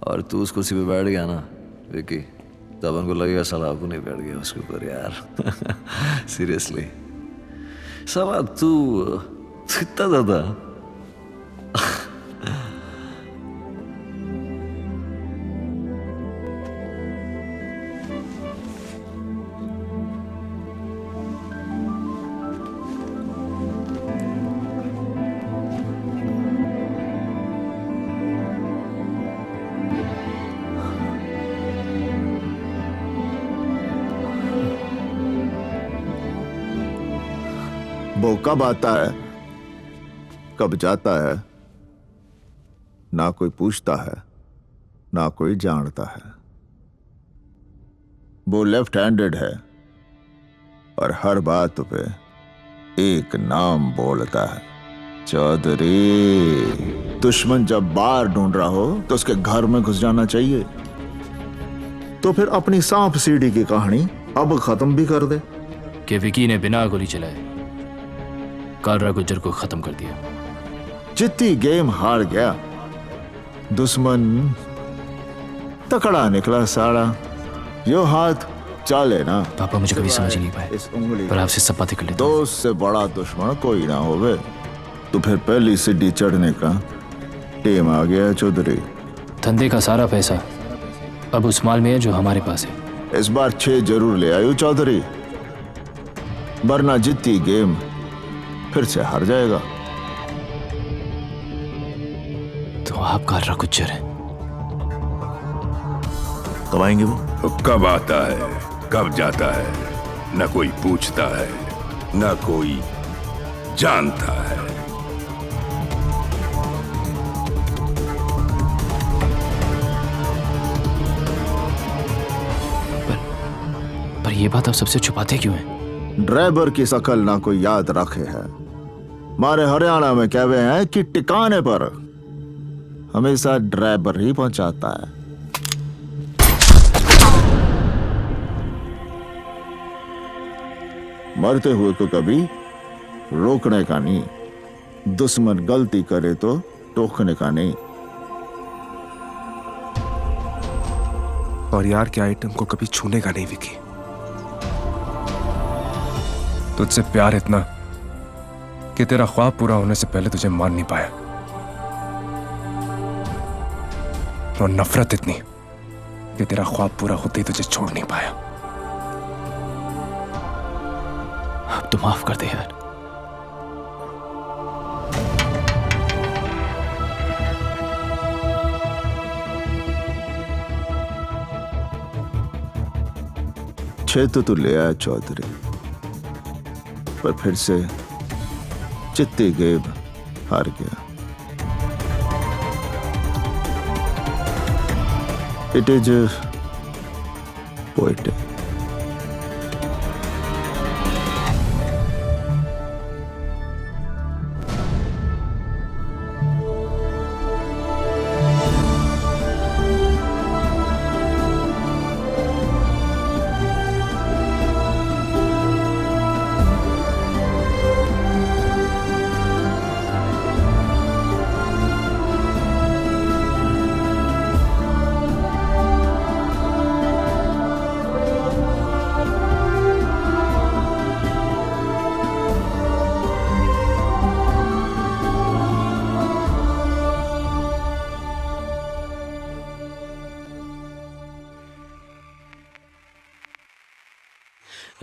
और तू उस कुर्सी पे बैठ गया ना विकी, तब उनको लगेगा साला आपको नहीं बैठ गया उसके ऊपर यार। सीरियसली साला तू इतना ज्यादा वो कब आता है, कब जाता है, ना कोई पूछता है, ना कोई जानता है। वो लेफ्ट हैंडेड है और हर बात पे एक नाम बोलता है, चौधरी। दुश्मन जब बाहर ढूंढ रहा हो तो उसके घर में घुस जाना चाहिए। तो फिर अपनी सांप सीढ़ी की कहानी अब खत्म भी कर दे कि विकी ने बिना गोली चलाए कालरा गुज्जर को खत्म कर दिया। जितनी गेम हार गया, दुश्मन तकड़ा निकला साड़ा। यो हाथ चाले ना। पापा मुझे कभी समझ नहीं पाए, इस उंगली पर आपसे सब बातें कर लेता हूं। दोस्त से बड़ा दुश्मन कोई ना होवे। तो फिर पहली सीढ़ी चढ़ने का टेम आ गया चौधरी। धंधे का सारा पैसा अब उस माल में है जो हमारे पास है। इस बार 6 जरूर ले आयो चौधरी, वरना जीती गेम फिर से हार जाएगा। तो आप कालरा गुज्जर हैं। कब आएंगे वो? कब आता है, कब जाता है, न कोई पूछता है, न कोई जानता है। पर ये बात आप सबसे छुपाते क्यों हैं? ड्राइवर की शकल ना कोई याद रखे है। हमारे हरियाणा में कहवे हैं कि टिकाने पर हमेशा ड्राइवर ही पहुंचाता है। मरते हुए को कभी रोकने का नहीं, दुश्मन गलती करे तो टोकने का नहीं। और यार के आइटम को कभी छूने का नहीं विकी। तुझसे प्यार इतना कि तेरा ख्वाब पूरा होने से पहले तुझे मान नहीं पाया, और नफरत इतनी कि तेरा ख्वाब पूरा होते ही तुझे छोड़ नहीं पाया। अब तो माफ कर दे यार। छह तो तू ले आया चौधरी, पर फिर से चित्ती गेब हार गया। It is poetic.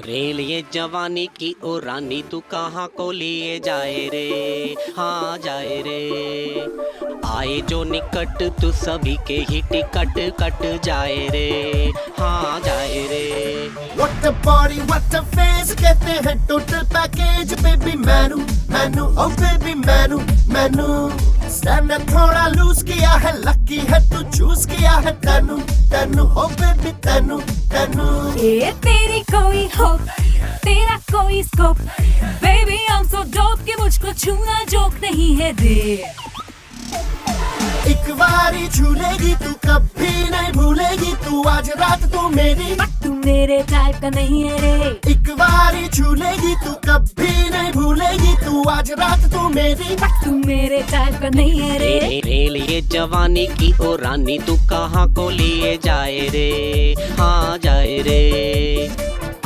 रेल ये जवानी की ओ रानी तू कहाँ को लिए जाए रे, हाँ जाए रे। आए जो निकट तू सभी के ही टिकट कट जाए रे, हाँ जाए रे। What a body, what a face, कहते हैं total package, baby मैनू मैनू, oh baby मैनू मैनू। स्टैंडर्ड थोड़ा लूज किया है, लकी है तू चूज किया है तैनू तैनू, oh baby तैनू तैनू। ये तेरी कोई होप, तेरा कोई scope, baby I'm so dope कि मुझको छूना जोक नहीं है रे। एक बारी झूलेगी तू कभी नहीं भूलेगी, तू आज रात तू मेरी, तू मेरे टाइप का नहीं है रे। एक बारी झूलेगी तू कभी नहीं भूलेगी, तू आज रात तू मेरी, तू मेरे टाइप का नहीं है रे। रेल ये जवानी की ओ रानी तू कहाँ को लिए जाए रे, हाँ जाए रे।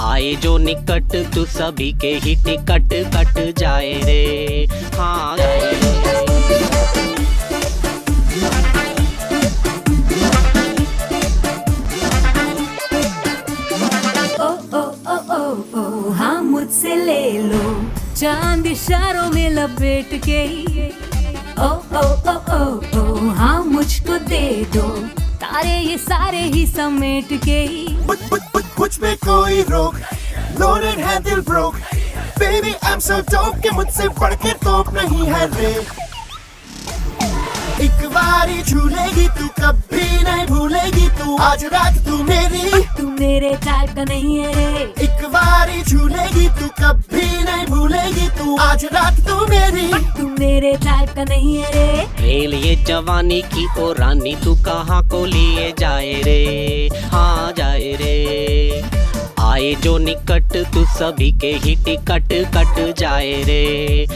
आए जो निकट तू सभी के ही टिकट कट जाए रे, हाँ जाए रे। हाँ मुझसे ले लो चांद इशारों में लपेट के, ओ ओ ओ ओ ओ हाँ मुझको दे दो तारे ये सारे ही समेट के। मुझ पे कोई रोक, लोडेड है दिल broke, baby I am so dope के मुझसे बढ़ के तोप नहीं है रे। एक बारी झूलेगी तू कभी नहीं भूलेगी तू, आज रात तू मेरी, तू मेरे टाइप का नहीं है रे। एक बारी झूलेगी तू कभी नहीं भूलेगी तू, आज रात तू मेरी, तू मेरे टाइप का नहीं है रे। खेल ये जवानी की ओ रानी तू कहाँ को लिए जाए रे, हाँ जाए रे। आए जो निकट तू सभी के ही टिकट कट जाए रे,